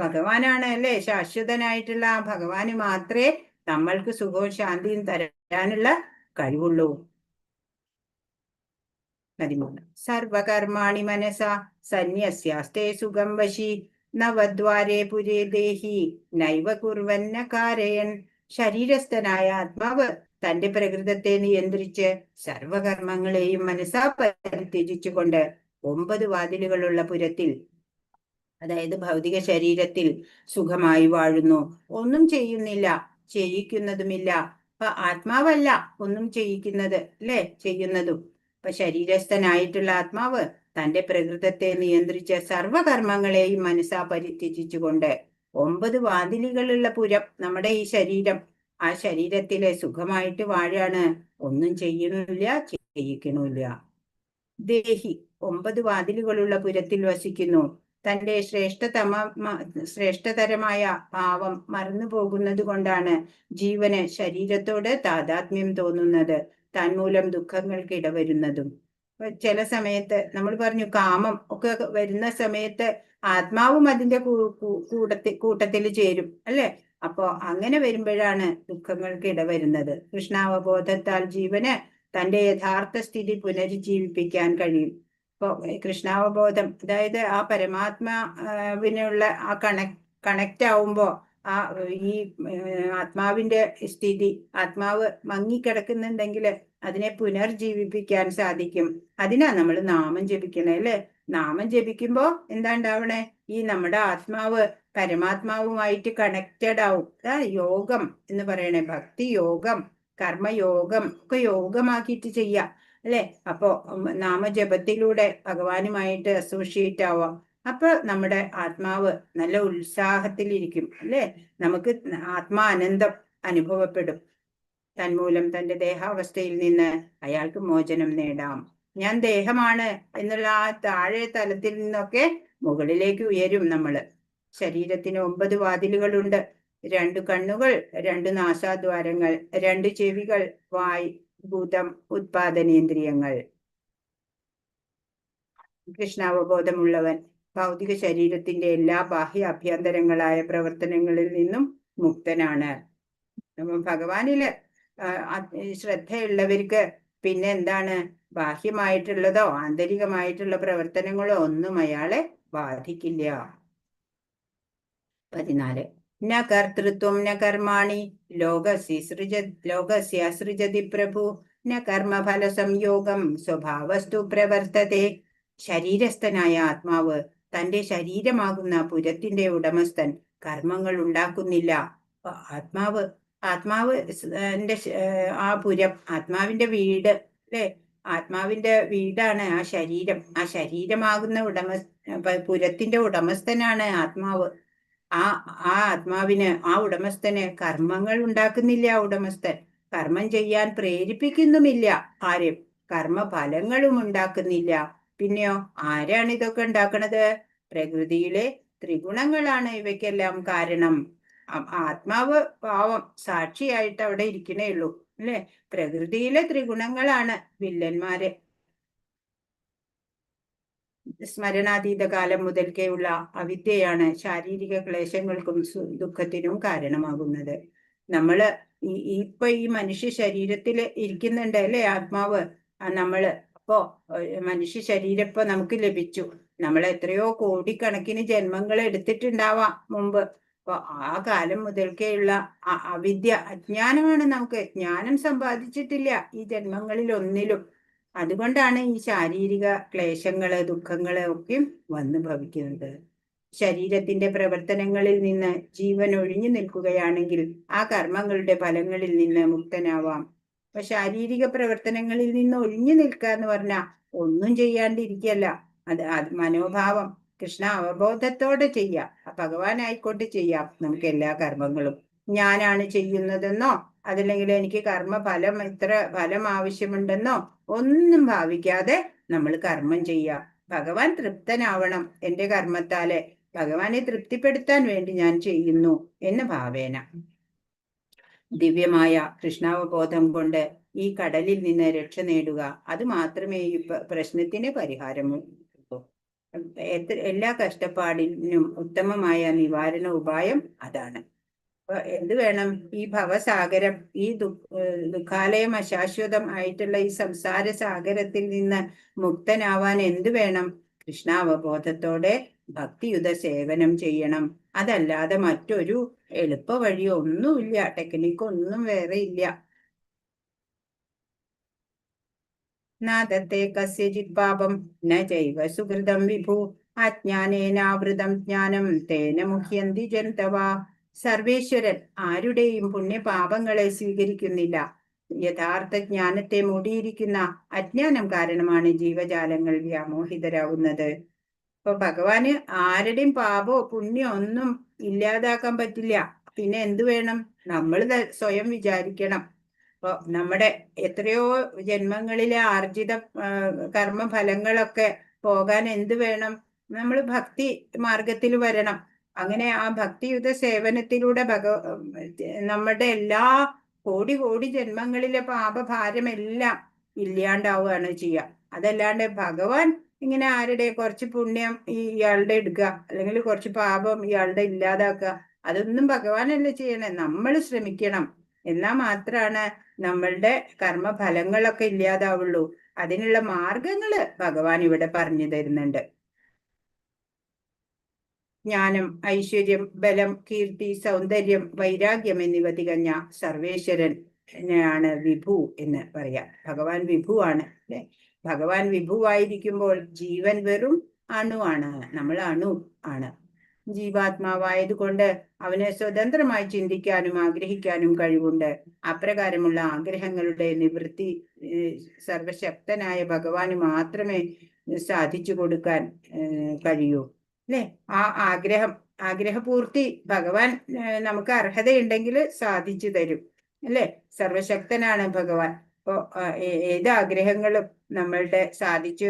ഭഗവാനാണ് അല്ലെ ശാശ്വതനായിട്ടുള്ള ആ ഭഗവാന് മാത്രമേ നമ്മൾക്ക് സുഖവും ശാന്തിയും തരാനുള്ള കഴിവുള്ളൂ. 13 സർവകർമാണി മനസാ സന്യസ്യാസ്തേ സുഖം വശി നവദ്വാരേ പുരേ ദേഹി നൈവ കുർവന്ന കാരയൻ. ശരീരസ്ഥനായ ആത്മാവ് തന്റെ പ്രകൃതത്തെ നിയന്ത്രിച്ച് സർവകർമ്മങ്ങളെയും മനസ്സാ പരിത്യജിച്ചുകൊണ്ട് 9 വാതിലുകളുള്ള പുരത്തിൽ, അതായത് ഭൗതിക ശരീരത്തിൽ സുഖമായി വാഴുന്നു. ഒന്നും ചെയ്യുന്നില്ല, ചെയ്യിക്കുന്നതുമില്ല. അപ്പൊ ആത്മാവല്ല ഒന്നും ചെയ്യിക്കുന്നത് അല്ലെ, ചെയ്യുന്നതും. അപ്പൊ ശരീരസ്ഥനായിട്ടുള്ള ആത്മാവ് തന്റെ പ്രകൃതത്തെ നിയന്ത്രിച്ച് സർവകർമ്മങ്ങളെയും മനസ്സാ പരിത്യജിച്ചുകൊണ്ട് 9 വാതിലുകളുള്ള പുരം, നമ്മുടെ ഈ ശരീരം, ആ ശരീരത്തിലെ സുഖമായിട്ട് വാഴാണ്. ഒന്നും ചെയ്യുന്നില്ല, ചെയ്യിക്കണില്ല. ദേഹി 9 വാതിലുകളുള്ള പുരത്തിൽ വസിക്കുന്നു. തന്റെ ശ്രേഷ്ഠതരമായ ഭാവം മറന്നു പോകുന്നത് കൊണ്ടാണ് ജീവന് ശരീരത്തോട് താതാത്മ്യം തോന്നുന്നത്, തന്മൂലം ദുഃഖങ്ങൾക്ക് ഇടവരുന്നതും. ചില സമയത്ത് നമ്മൾ പറഞ്ഞു കാമം ഒക്കെ വരുന്ന സമയത്ത് ആത്മാവും അതിന്റെ കൂട്ടത്തിൽ ചേരും അല്ലെ. അപ്പോ അങ്ങനെ വരുമ്പോഴാണ് ദുഃഖങ്ങൾക്ക് ഇടവരുന്നത്. കൃഷ്ണാവബോധത്താൽ ജീവന് തന്റെ യഥാർത്ഥ സ്ഥിതി പുനരുജ്ജീവിപ്പിക്കാൻ കഴിയും. ഇപ്പൊ കൃഷ്ണാവബോധം, അതായത് ആ പരമാത്മാവിനുള്ള ആ കണക്റ്റ് ആവുമ്പോ ആ ഈ ആത്മാവിന്റെ സ്ഥിതി, ആത്മാവ് മങ്ങിക്കിടക്കുന്നുണ്ടെങ്കിൽ അതിനെ പുനർജീവിപ്പിക്കാൻ സാധിക്കും. അതിനാ നമ്മൾ നാമം ജപിക്കണേ അല്ലെ. നാമം ജപിക്കുമ്പോ എന്താ ഉണ്ടാവണേ, ഈ നമ്മുടെ ആത്മാവ് പരമാത്മാവുമായിട്ട് കണക്റ്റഡ് ആവും. യോഗം എന്ന് പറയണേ, ഭക്തി യോഗം, കർമ്മയോഗം ഒക്കെ യോഗമാക്കിയിട്ട് ചെയ്യാം അല്ലെ. അപ്പോ നാമജപത്തിലൂടെ ഭഗവാനുമായിട്ട് അസോസിയേറ്റ് ആവാം. അപ്പൊ നമ്മുടെ ആത്മാവ് നല്ല ഉത്സാഹത്തിലിരിക്കും അല്ലെ. നമുക്ക് ആത്മാനന്ദം അനുഭവപ്പെടും. തന്മൂലം തന്റെ ദേഹാവസ്ഥയിൽ നിന്ന് അയാൾക്ക് മോചനം നേടാം. ഞാൻ ദേഹമാണ് എന്നുള്ള ആ താഴെ തലത്തിൽ നിന്നൊക്കെ മുകളിലേക്ക് ഉയരും നമ്മള്. ശരീരത്തിന് 9 വാതിലുകളുണ്ട്. 2 കണ്ണുകൾ, 2 നാസാദ്വാരങ്ങൾ, 2 ചെവികൾ, വായ്, ഭൂതം, ഉത്പാദനേന്ദ്രിയങ്ങൾ. കൃഷ്ണാവബോധമുള്ളവൻ ഭൗതിക ശരീരത്തിന്റെ എല്ലാ ബാഹ്യ അഭ്യന്തരങ്ങളായ പ്രവർത്തനങ്ങളിൽ നിന്നും മുക്തനാണ്. ഭഗവാനില് ശ്രദ്ധയുള്ളവർക്ക് പിന്നെ എന്താണ്, ബാഹ്യമായിട്ടുള്ളതോ ആന്തരികമായിട്ടുള്ള പ്രവർത്തനങ്ങളോ ഒന്നും അയാളെ ബാധിക്കില്ല. 14 ന കർത്തൃത്വം ന കർമാണി ലോകസ്യ സൃജതി പ്രഭു ന കർമ്മഫല സംയോഗം സ്വഭാവസ്തു പ്രവർത്തത്തെ. ശരീരസ്ഥനായ ആത്മാവ് തന്റെ ശരീരമാകുന്ന പുരത്തിന്റെ ഉടമസ്ഥൻ കർമ്മങ്ങൾ ഉണ്ടാക്കുന്നില്ല, അപ്പൊ ആത്മാവ് ആ പുരം, ആത്മാവിന്റെ വീട് അല്ലെ, ആത്മാവിന്റെ വീടാണ് ആ ശരീരം. ആ ശരീരമാകുന്ന പുരത്തിന്റെ ഉടമസ്ഥനാണ് ആത്മാവ്. ആ ആ ആത്മാവിന്, ആ ഉടമസ്ഥന് കർമ്മങ്ങൾ ഉണ്ടാക്കുന്നില്ല. ആ ഉടമസ്ഥൻ കർമ്മം ചെയ്യാൻ പ്രേരിപ്പിക്കുന്നുമില്ല ആരും, കർമ്മഫലങ്ങളും ഉണ്ടാക്കുന്നില്ല. പിന്നെയോ ആരാണ് ഇതൊക്കെ ഉണ്ടാക്കണത്? പ്രകൃതിയിലെ ത്രിഗുണങ്ങളാണ് ഇവയ്ക്കെല്ലാം കാരണം. ആത്മാവ് പാവം സാക്ഷിയായിട്ട് അവിടെ ഇരിക്കണേ ഉള്ളൂ അല്ലെ. പ്രകൃതിയിലെ ത്രിഗുണങ്ങളാണ് വില്ലന്മാര്. സ്മരണാതീത കാലം മുതൽക്കേയുള്ള അവിദ്യയാണ് ശാരീരിക ക്ലേശങ്ങൾക്കും ദുഃഖത്തിനും കാരണമാകുന്നത്. നമ്മള് ഇപ്പൊ ഈ മനുഷ്യ ശരീരത്തിൽ ഇരിക്കുന്നുണ്ട് അല്ലെ ആത്മാവ്. അപ്പോ മനുഷ്യ ശരീരം ഇപ്പൊ നമുക്ക് ലഭിച്ചു. നമ്മൾ എത്രയോ കോടിക്കണക്കിന് ജന്മങ്ങൾ എടുത്തിട്ടുണ്ടാവാം മുമ്പ്. അപ്പൊ ആ കാലം മുതൽക്കേയുള്ള അവിദ്യ, അജ്ഞാനമാണ്. നമുക്ക് ജ്ഞാനം സമ്പാദിച്ചിട്ടില്ല ഈ ജന്മങ്ങളിൽ ഒന്നിലും. അതുകൊണ്ടാണ് ഈ ശാരീരിക ക്ലേശങ്ങള്, ദുഃഖങ്ങള് ഒക്കെ വന്നു ഭവിക്കുന്നത്. ശരീരത്തിന്റെ പ്രവർത്തനങ്ങളിൽ നിന്ന് ജീവൻ ഒഴിഞ്ഞു നിൽക്കുകയാണെങ്കിൽ ആ കർമ്മങ്ങളുടെ ഫലങ്ങളിൽ നിന്ന് മുക്തനാവാം. അപ്പൊ ശാരീരിക പ്രവർത്തനങ്ങളിൽ നിന്ന് ഒഴിഞ്ഞു നിൽക്കുക എന്ന് പറഞ്ഞാൽ ഒന്നും ചെയ്യാണ്ടിരിക്കല്ല. അത് മനോഭാവം കൃഷ്ണ അവബോധത്തോടെ ചെയ്യാം. ഭഗവാനായിക്കൊണ്ട് ചെയ്യാം നമുക്ക് എല്ലാ കർമ്മങ്ങളും. ഞാനാണ് ചെയ്യുന്നതെന്നോ അതല്ലെങ്കിൽ എനിക്ക് കർമ്മഫലം ഇത്ര ഫലം ആവശ്യമുണ്ടെന്നോ ഒന്നും ഭാവിക്കാതെ നമ്മൾ കർമ്മം ചെയ്യുക. ഭഗവാൻ തൃപ്തനാവണം എന്റെ കർമ്മത്താലെ, ഭഗവാനെ തൃപ്തിപ്പെടുത്താൻ വേണ്ടി ഞാൻ ചെയ്യുന്നു എന്ന ഭാവേന. ദിവ്യമായ കൃഷ്ണാവബോധം കൊണ്ട് ഈ കടലിൽ നിന്ന് രക്ഷ നേടുക. അത് മാത്രമേ ഈ പ്രശ്നത്തിന് പരിഹാരമൂ. എല്ലാ കഷ്ടപ്പാടിനും ഉത്തമമായ നിവാരണ ഉപായം അതാണ്. എന്ത് വേണം? ഈ ഭവസാഗരം, ഈ ദുഃഖാലയം അശാശ്വതം ആയിട്ടുള്ള ഈ സംസാര സാഗരത്തിൽ നിന്ന് മുക്തനാവാൻ എന്ത് വേണം? കൃഷ്ണാവബോധത്തോടെ ഭക്തിയുത സേവനം ചെയ്യണം. അതല്ലാതെ മറ്റൊരു എളുപ്പ വഴിയോ ഒന്നുമില്ല, ടെക്നിക്കൊന്നും വേറെ ഇല്ല. നാദത്തെ കസ്യചിത് പാപം ന ചൈവ സുഹൃതം വിഭു അജ്ഞാനേനാവൃതം ജ്ഞാനം തേന മുഹ്യന്തി ജന്തവ. സർവേശ്വരൻ ആരുടെയും പുണ്യപാപങ്ങളെ സ്വീകരിക്കുന്നില്ല. യഥാർത്ഥ ജ്ഞാനത്തെ മൂടിയിരിക്കുന്ന അജ്ഞാനം കാരണമാണ് ജീവജാലങ്ങൾ വ്യാമോഹിതരാകുന്നത്. ഇപ്പൊ ഭഗവാന് ആരുടെയും പാപോ പുണ്യോ ഒന്നും ഇല്ലാതാക്കാൻ പറ്റില്ല. പിന്നെ എന്തു വേണം? നമ്മൾ സ്വയം വിചാരിക്കണം. അപ്പൊ നമ്മുടെ എത്രയോ ജന്മങ്ങളിലെ ആർജിത കർമ്മഫലങ്ങളൊക്കെ പോകാൻ എന്ത് വേണം? നമ്മൾ ഭക്തി മാർഗത്തിൽ വരണം. അങ്ങനെ ആ ഭക്തിയുത സേവനത്തിലൂടെ നമ്മുടെ എല്ലാ കോടി കോടി ജന്മങ്ങളിലെ പാപഭാരമെല്ലാം ഇല്ലാണ്ടാവുകയാണ് ചെയ്യുക. അതല്ലാണ്ട് ഭഗവാൻ ഇങ്ങനെ ആരുടെ കുറച്ച് പുണ്യം ഇയാളുടെ എടുക്കുക, അല്ലെങ്കിൽ കുറച്ച് പാപം ഇയാളുടെ ഇല്ലാതാക്കുക, അതൊന്നും ഭഗവാനല്ല ചെയ്യണേ. നമ്മൾ ശ്രമിക്കണം. എന്നാൽ മാത്രമാണ് നമ്മളുടെ കർമ്മഫലങ്ങളൊക്കെ ഇല്ലാതാവുള്ളൂ. അതിനുള്ള മാർഗങ്ങള് ഭഗവാൻ ഇവിടെ പറഞ്ഞു തരുന്നുണ്ട്. ജ്ഞാനം, ഐശ്വര്യം, ബലം, കീർത്തി, സൗന്ദര്യം, വൈരാഗ്യം എന്നിവ തികഞ്ഞ സർവേശ്വരനാണ് വിഭു എന്ന് പറയാം. ഭഗവാൻ വിഭുവാണ് അല്ലെ. ഭഗവാൻ വിഭുവായിരിക്കുമ്പോൾ ജീവൻ വെറും അണുവാണ്. നമ്മൾ അണു ആണ്. ജീവാത്മാവായതുകൊണ്ട് അവന് സ്വതന്ത്രമായി ചിന്തിക്കാനും ആഗ്രഹിക്കാനും കഴിവുണ്ട്. അപ്രകാരമുള്ള ആഗ്രഹങ്ങളുടെ നിവൃത്തി സർവശക്തനായ ഭഗവാന് മാത്രമേ സാധിച്ചു കൊടുക്കാൻ കഴിയൂ അല്ലെ. ആ ആഗ്രഹപൂർത്തി ഭഗവാൻ നമുക്ക് അർഹതയുണ്ടെങ്കിൽ സാധിച്ചു തരും അല്ലെ. സർവശക്തനാണ് ഭഗവാൻ. ഇപ്പോ ഏതാഗ്രഹങ്ങളും നമ്മളുടെ സാധിച്ചു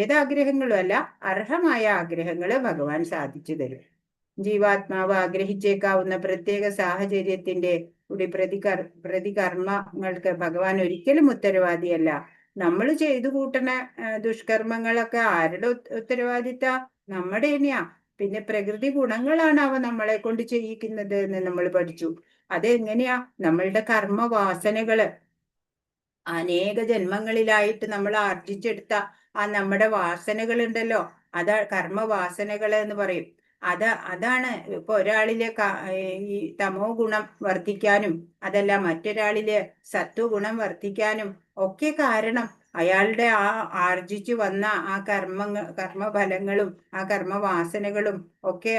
ഏതാഗ്രഹങ്ങളും അല്ല, അർഹമായ ആഗ്രഹങ്ങള് ഭഗവാൻ സാധിച്ചു തരും. ജീവാത്മാവ് ആഗ്രഹിച്ചേക്കാവുന്ന പ്രത്യേക സാഹചര്യത്തിന്റെ കൂടി പ്രതികർമ്മങ്ങൾക്ക് ഭഗവാൻ ഒരിക്കലും ഉത്തരവാദിയല്ല. നമ്മൾ ചെയ്തു കൂട്ടുന്ന ദുഷ്കർമ്മങ്ങളൊക്കെ ആരുടെ ഉത്തരവാദിത്ത? നമ്മുടെ തന്നെയാ. പിന്നെ പ്രകൃതി ഗുണങ്ങളാണ് അവ നമ്മളെ കൊണ്ട് ചെയ്യിക്കുന്നത് എന്ന് നമ്മൾ പഠിച്ചു. അതെങ്ങനെയാ? നമ്മളുടെ കർമ്മവാസനകള് അനേക ജന്മങ്ങളിലായിട്ട് നമ്മൾ ആർജിച്ചെടുത്ത നമ്മുടെ വാസനകൾ ഉണ്ടല്ലോ, കർമ്മവാസനകള് എന്ന് പറയും. അതാണ് ഇപ്പൊ ഒരാളിലെ ഈ തമോ ഗുണം വർദ്ധിക്കാനും അതല്ല മറ്റൊരാളിലെ സത്വഗുണം വർദ്ധിക്കാനും ഒക്കെ കാരണം അയാളുടെ ആ ആർജിച്ചു വന്ന ആ കർമ്മഫലങ്ങളും ആ കർമ്മവാസനകളും ഒക്കെ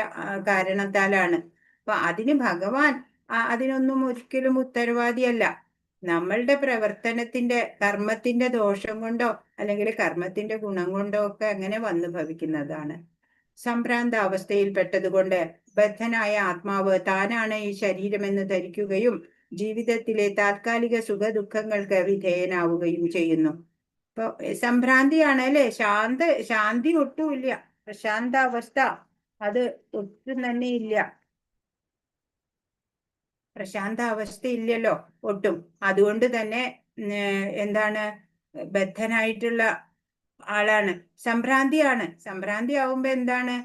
കാരണത്താലാണ്. അപ്പൊ അതിന് ഭഗവാൻ അതിനൊന്നും ഒരിക്കലും ഉത്തരവാദിയല്ല. നമ്മളുടെ പ്രവർത്തനത്തിന്റെ കർമ്മത്തിന്റെ ദോഷം കൊണ്ടോ അല്ലെങ്കിൽ കർമ്മത്തിന്റെ ഗുണം കൊണ്ടോ ഒക്കെ അങ്ങനെ വന്നു ഭവിക്കുന്നതാണ്. സംഭ്രാന്ത അവസ്ഥയിൽപ്പെട്ടതുകൊണ്ട് ബദ്ധനായ ആത്മാവ് താനാണ് ഈ ശരീരമെന്ന് ധരിക്കുകയും ജീവിതത്തിലെ താൽക്കാലിക സുഖദുഃഖങ്ങൾക്ക് വിധേയനാവുകയും ചെയ്യുന്നു. ഇപ്പൊ സംഭ്രാന്തിയാണ് അല്ലെ, ശാന്തി ഒട്ടുമില്ല, പ്രശാന്താവസ്ഥ അത് ഒട്ടും തന്നെ ഇല്ല, പ്രശാന്താവസ്ഥ ഇല്ലല്ലോ ഒട്ടും. അതുകൊണ്ട് തന്നെ എന്താണ്, ബദ്ധനായിട്ടുള്ള ആളാണ്, സംഭ്രാന്തിയാണ്. സംഭ്രാന്തി ആവുമ്പോ എന്താണ്,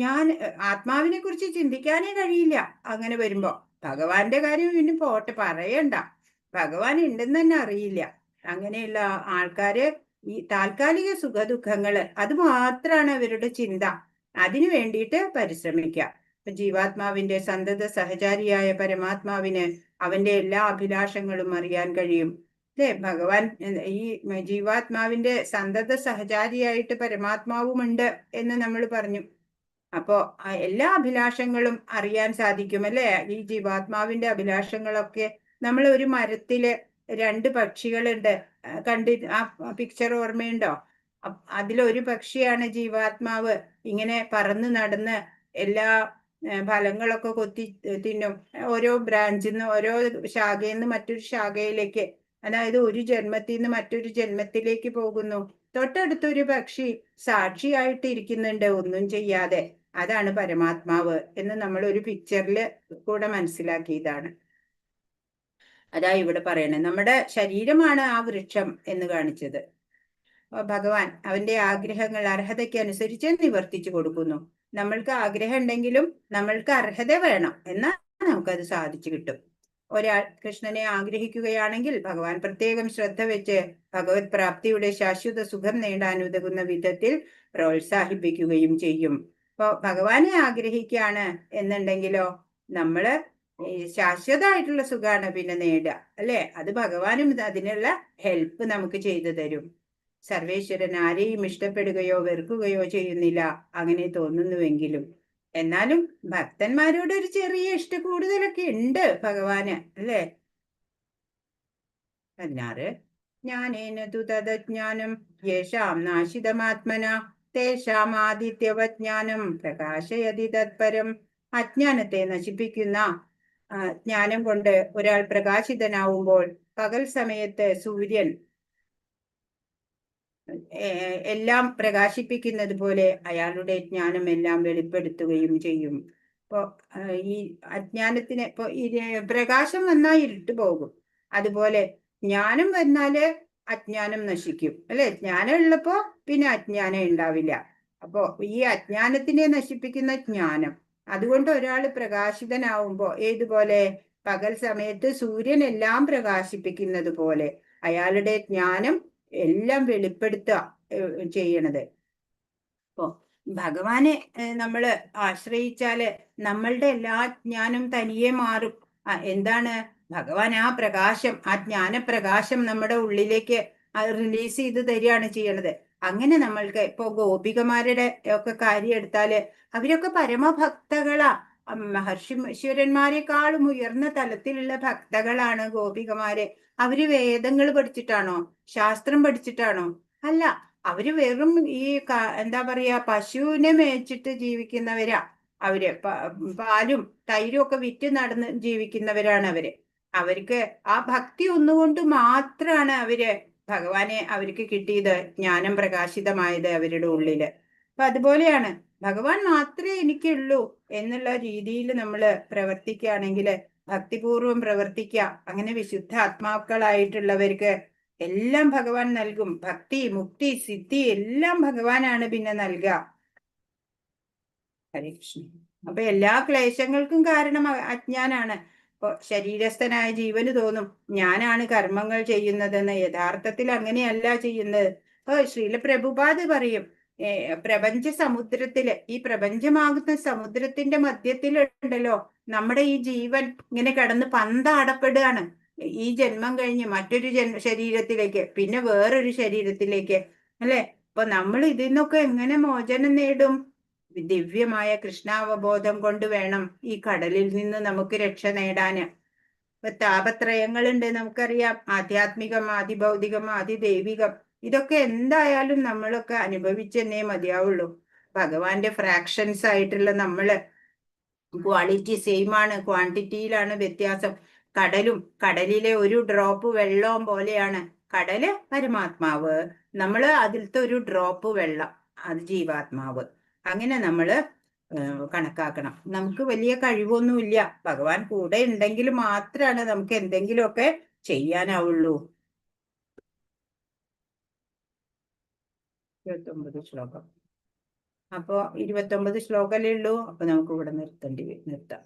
ഞാൻ ആത്മാവിനെ കുറിച്ച് ചിന്തിക്കാനേ കഴിയില്ല. അങ്ങനെ വരുമ്പോ ഭഗവാന്റെ കാര്യം പിന്നെ പോട്ടെ, പറയണ്ട, ഭഗവാൻ ഉണ്ടെന്ന് തന്നെ അറിയില്ല. അങ്ങനെയുള്ള ആൾക്കാര് ഈ താൽക്കാലിക സുഖദുഃഖങ്ങള് അത് മാത്രാണ് അവരുടെ ചിന്ത. അതിനു വേണ്ടിയിട്ട് പരിശ്രമിക്കുക. ജീവാത്മാവിന്റെ സന്തത സഹചാരിയായ പരമാത്മാവിന് അവന്റെ എല്ലാ അഭിലാഷങ്ങളും അറിയാൻ കഴിയും. അല്ലേ, ഭഗവാൻ ഈ ജീവാത്മാവിന്റെ സന്തത സഹചാരിയായിട്ട് പരമാത്മാവുമുണ്ട് എന്ന് നമ്മൾ പറഞ്ഞു. അപ്പോ എല്ലാ അഭിലാഷങ്ങളും അറിയാൻ സാധിക്കും അല്ലെ. ഈ ജീവാത്മാവിന്റെ അഭിലാഷങ്ങളൊക്കെ, നമ്മൾ ഒരു മരത്തില് 2 പക്ഷികളുണ്ട്, ആ പിക്ചർ ഓർമ്മയുണ്ടോ? അതിലൊരു പക്ഷിയാണ് ജീവാത്മാവ്, ഇങ്ങനെ പറന്ന് നടന്ന് എല്ലാ ഫലങ്ങളൊക്കെ കൊത്തി തിന്നും. ഓരോ ബ്രാഞ്ചിൽ നിന്ന്, ഓരോ ശാഖയിൽ നിന്ന് മറ്റൊരു ശാഖയിലേക്ക്, അതായത് ഒരു ജന്മത്തിൽ നിന്ന് മറ്റൊരു ജന്മത്തിലേക്ക് പോകുന്നു. തൊട്ടടുത്തൊരു പക്ഷി സാക്ഷിയായിട്ട് ഇരിക്കുന്നുണ്ട്, ഒന്നും ചെയ്യാതെ. അതാണ് പരമാത്മാവ് എന്ന് നമ്മൾ ഒരു പിക്ചറിൽ കൂടെ മനസ്സിലാക്കിയതാണ്. അതാ ഇവിടെ പറയണേ, നമ്മുടെ ശരീരമാണ് ആ വൃക്ഷം എന്ന് കാണിച്ചത്. ഭഗവാൻ അവന്റെ ആഗ്രഹങ്ങൾ അർഹതയ്ക്ക് അനുസരിച്ച് നിവർത്തിച്ചു കൊടുക്കുന്നു. നമ്മൾക്ക് ആഗ്രഹം ഉണ്ടെങ്കിലും നമ്മൾക്ക് അർഹത വേണം, എന്നാൽ നമുക്കത് സാധിച്ചു കിട്ടും. ഒരാൾ കൃഷ്ണനെ ആഗ്രഹിക്കുകയാണെങ്കിൽ ഭഗവാൻ പ്രത്യേകം ശ്രദ്ധ വെച്ച് ഭഗവത് പ്രാപ്തിയുടെ ശാശ്വത സുഖം നേടാൻ ഉതകുന്ന വിധത്തിൽ പ്രോത്സാഹിപ്പിക്കുകയും ചെയ്യും. ഇപ്പൊ ഭഗവാനെ ആഗ്രഹിക്കുകയാണ് എന്നുണ്ടെങ്കിലോ നമ്മള് ശാശ്വതമായിട്ടുള്ള സുഖമാണ് പിന്നെ നേടുക അല്ലെ. അത് ഭഗവാനും അതിനുള്ള ഹെൽപ്പ് നമുക്ക് ചെയ്തു തരും. സർവേശ്വരൻ ആരെയും ഇഷ്ടപ്പെടുകയോ വെറുക്കുകയോ ചെയ്യുന്നില്ല, അങ്ങനെ തോന്നുന്നുവെങ്കിലും. എന്നാലും ഭക്തന്മാരോട് ഒരു ചെറിയ കൂടുതലൊക്കെ ഉണ്ട് ഭഗവാന് അല്ലേ. 16 ജ്ഞാനേന തു തദജ്ഞാനം യേഷാം നാശിതമാത്മന തേഷാം ആദിത്യവജ്ഞാനം പ്രകാശയതി തത്പരം. അജ്ഞാനത്തെ നശിപ്പിക്കുന്ന ജ്ഞാനം കൊണ്ട് ഒരാൾ പ്രകാശിതനാവുമ്പോൾ പകൽ സമയത്ത് സൂര്യൻ എല്ലാം പ്രകാശിപ്പിക്കുന്നത് പോലെ അയാളുടെ ജ്ഞാനം എല്ലാം വെളിപ്പെടുത്തുകയും ചെയ്യും. ഇപ്പൊ ഈ അജ്ഞാനത്തിന് ഇപ്പൊ ഈ പ്രകാശം വന്നാൽ ഇരുട്ട് പോകും, അതുപോലെ ജ്ഞാനം വന്നാല് അജ്ഞാനം നശിക്കും അല്ലെ. ജ്ഞാനം ഉള്ളപ്പോ പിന്നെ അജ്ഞാനം ഉണ്ടാവില്ല. അപ്പോ ഈ അജ്ഞാനത്തിനെ നശിപ്പിക്കുന്ന ജ്ഞാനം, അതുകൊണ്ട് ഒരാൾ പ്രകാശിതനാവുമ്പോ ഏതുപോലെ പകൽ സമയത്ത് സൂര്യൻ എല്ലാം പ്രകാശിപ്പിക്കുന്നത് പോലെ അയാളുടെ ജ്ഞാനം എല്ലാം വെളിപ്പെടുത്തുക ചെയ്യണത്. അപ്പോ ഭഗവാനെ നമ്മള് ആശ്രയിച്ചാല് നമ്മളുടെ എല്ലാ ജ്ഞാനം തനിയെ മാറും. എന്താണ്, ഭഗവാൻ ആ പ്രകാശം, ആ ജ്ഞാനപ്രകാശം നമ്മുടെ ഉള്ളിലേക്ക് റിലീസ് ചെയ്ത് തരികയാണ് ചെയ്യണത്. അങ്ങനെ നമ്മൾക്ക് ഇപ്പോ ഗോപികമാരുടെ ഒക്കെ കാര്യം എടുത്താല് അവരൊക്കെ പരമഭക്തകളാ. മഹർഷീശ്വരന്മാരെക്കാളും ഉയർന്ന തലത്തിലുള്ള ഭക്തകളാണ് ഗോപികമാര്. അവര് വേദങ്ങൾ പഠിച്ചിട്ടാണോ, ശാസ്ത്രം പഠിച്ചിട്ടാണോ? അല്ല, അവര് വെറും ഈ എന്താ പറയാ, പശുവിനെ മേച്ചിട്ട് ജീവിക്കുന്നവരാ. അവര് പാലും തൈരും ഒക്കെ വിറ്റ് നടന്ന് ജീവിക്കുന്നവരാണ് അവര്. അവർക്ക് ആ ഭക്തി ഒന്നുകൊണ്ട് മാത്രമാണ് ഭഗവാനെ അവർക്ക് കിട്ടിയത്, ജ്ഞാനം പ്രകാശിതമായത് അവരുടെ ഉള്ളില്. അപ്പൊ അതുപോലെയാണ് ഭഗവാൻ മാത്രമേ എനിക്കുള്ളൂ എന്നുള്ള രീതിയിൽ നമ്മൾ പ്രവർത്തിക്കുകയാണെങ്കിൽ, ഭക്തിപൂർവം പ്രവർത്തിക്കുക, അങ്ങനെ വിശുദ്ധ ആത്മാക്കളായിട്ടുള്ളവർക്ക് എല്ലാം ഭഗവാൻ നൽകും. ഭക്തി, മുക്തി, സിദ്ധി എല്ലാം ഭഗവാനാണ് പിന്നെ നൽകുക. ഹരേ കൃഷ്ണ. അപ്പൊ എല്ലാ ക്ലേശങ്ങൾക്കും കാരണം അജ്ഞാനാണ്. ഇപ്പൊ ശരീരസ്ഥനായ ജീവന് തോന്നും ഞാനാണ് കർമ്മങ്ങൾ ചെയ്യുന്നതെന്ന്. യഥാർത്ഥത്തിൽ അങ്ങനെയല്ല ചെയ്യുന്നത്. ഇപ്പൊ ശ്രീല പ്രഭുപാദ് പറയും, പ്രപഞ്ച സമുദ്രത്തില്, ഈ പ്രപഞ്ചമാകുന്ന സമുദ്രത്തിന്റെ മധ്യത്തിലുണ്ടല്ലോ നമ്മുടെ ഈ ജീവൻ ഇങ്ങനെ കിടന്ന് പന്താടപ്പെടുകയാണ്. ഈ ജന്മം കഴിഞ്ഞ് മറ്റൊരു ശരീരത്തിലേക്ക്, പിന്നെ വേറൊരു ശരീരത്തിലേക്ക് അല്ലെ. അപ്പൊ നമ്മൾ ഇതിൽ നിന്നൊക്കെ എങ്ങനെ മോചനം നേടും? ദിവ്യമായ കൃഷ്ണാവബോധം കൊണ്ട് വേണം ഈ കടലിൽ നിന്ന് നമുക്ക് രക്ഷ നേടാന്. ഇപ്പൊ താപത്രയങ്ങളുണ്ട്, നമുക്കറിയാം. ആധ്യാത്മികം, ആദിഭൗതികം, ആദിദൈവികം. ഇതൊക്കെ എന്തായാലും നമ്മളൊക്കെ അനുഭവിച്ചെന്നേ മതിയാവുള്ളൂ. ഭഗവാന്റെ ഫ്രാക്ഷൻസ് ആയിട്ടുള്ള നമ്മള് ക്വാളിറ്റി സെയിം ആണ്, ക്വാണ്ടിറ്റിയിലാണ് വ്യത്യാസം. കടലും കടലിലെ ഒരു ഡ്രോപ്പ് വെള്ളവും പോലെയാണ്. കടല് പരമാത്മാവ്, നമ്മള് അതിലത്തെ ഒരു ഡ്രോപ്പ് വെള്ളം, അത് ജീവാത്മാവ്. അങ്ങനെ നമ്മള് കണക്കാക്കണം. നമുക്ക് വലിയ കഴിവൊന്നുമില്ല. ഭഗവാൻ കൂടെ ഉണ്ടെങ്കിൽ മാത്രമാണ് നമുക്ക് എന്തെങ്കിലുമൊക്കെ ചെയ്യാനാവുള്ളൂ. 29 ശ്ലോകം. അപ്പോ 29 ശ്ലോകമല്ലേ ഉള്ളൂ. അപ്പൊ നമുക്ക് ഇവിടെ നിർത്താം.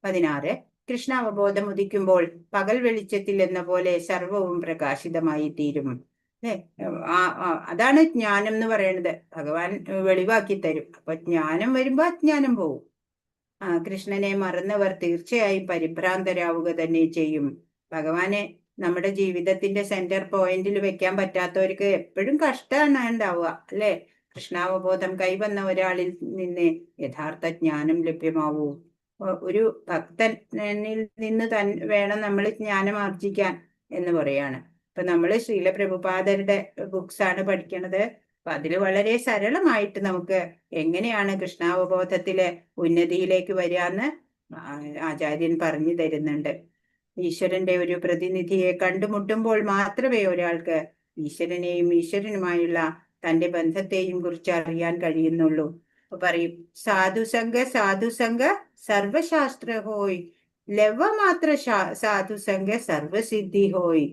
16. കൃഷ്ണാവബോധം ഉദിക്കുമ്പോൾ പകൽ വെളിച്ചത്തിൽ എന്ന പോലെ സർവവും പ്രകാശിതമായി തീരും. അതാണ് ജ്ഞാനം എന്ന് പറയുന്നത്. ഭഗവാൻ വെളിവാക്കി തരും. അപ്പൊ ജ്ഞാനം വരുമ്പോ അജ്ഞാനം പോവും. കൃഷ്ണനെ മറന്നവർ തീർച്ചയായും പരിഭ്രാന്തരാവുക തന്നെ ചെയ്യും. ഭഗവാനെ നമ്മുടെ ജീവിതത്തിന്റെ സെന്റർ പോയിന്റിൽ വെക്കാൻ പറ്റാത്തവർക്ക് എപ്പോഴും കഷ്ടമാണ് ഉണ്ടാവുക, അല്ലെ? കൃഷ്ണാവബോധം കൈവന്ന ഒരാളിൽ നിന്ന് യഥാർത്ഥ ജ്ഞാനം ലഭ്യമാവൂ. ഒരു ഭക്തനിൽ നിന്ന് വേണം നമ്മൾ ജ്ഞാനം ആർജിക്കാൻ എന്ന് പറയാണ്. ഇപ്പൊ നമ്മൾ ശ്രീല പ്രഭുപാദരുടെ ബുക്സ് ആണ് പഠിക്കണത്. അപ്പൊ അതിൽ വളരെ സരളമായിട്ട് നമുക്ക് എങ്ങനെയാണ് കൃഷ്ണാവബോധത്തിലെ ഉന്നതിയിലേക്ക് വരാന്ന് ആചാര്യൻ പറഞ്ഞു തരുന്നുണ്ട്. ഈശ്വരന്റെ ഒരു പ്രതിനിധിയെ കണ്ടുമുട്ടുമ്പോൾ മാത്രമേ ഒരാൾക്ക് ഈശ്വരനെയും ഈശ്വരനുമായുള്ള തന്റെ ബന്ധത്തെയും കുറിച്ച് അറിയാൻ കഴിയുന്നുള്ളൂ. അപ്പൊ പറയും, സാധുസംഗ സർവശാസ്ത്ര ഹോയ്, ലവമാത്ര സാധുസംഗ സർവസിദ്ധി ഹോയ്.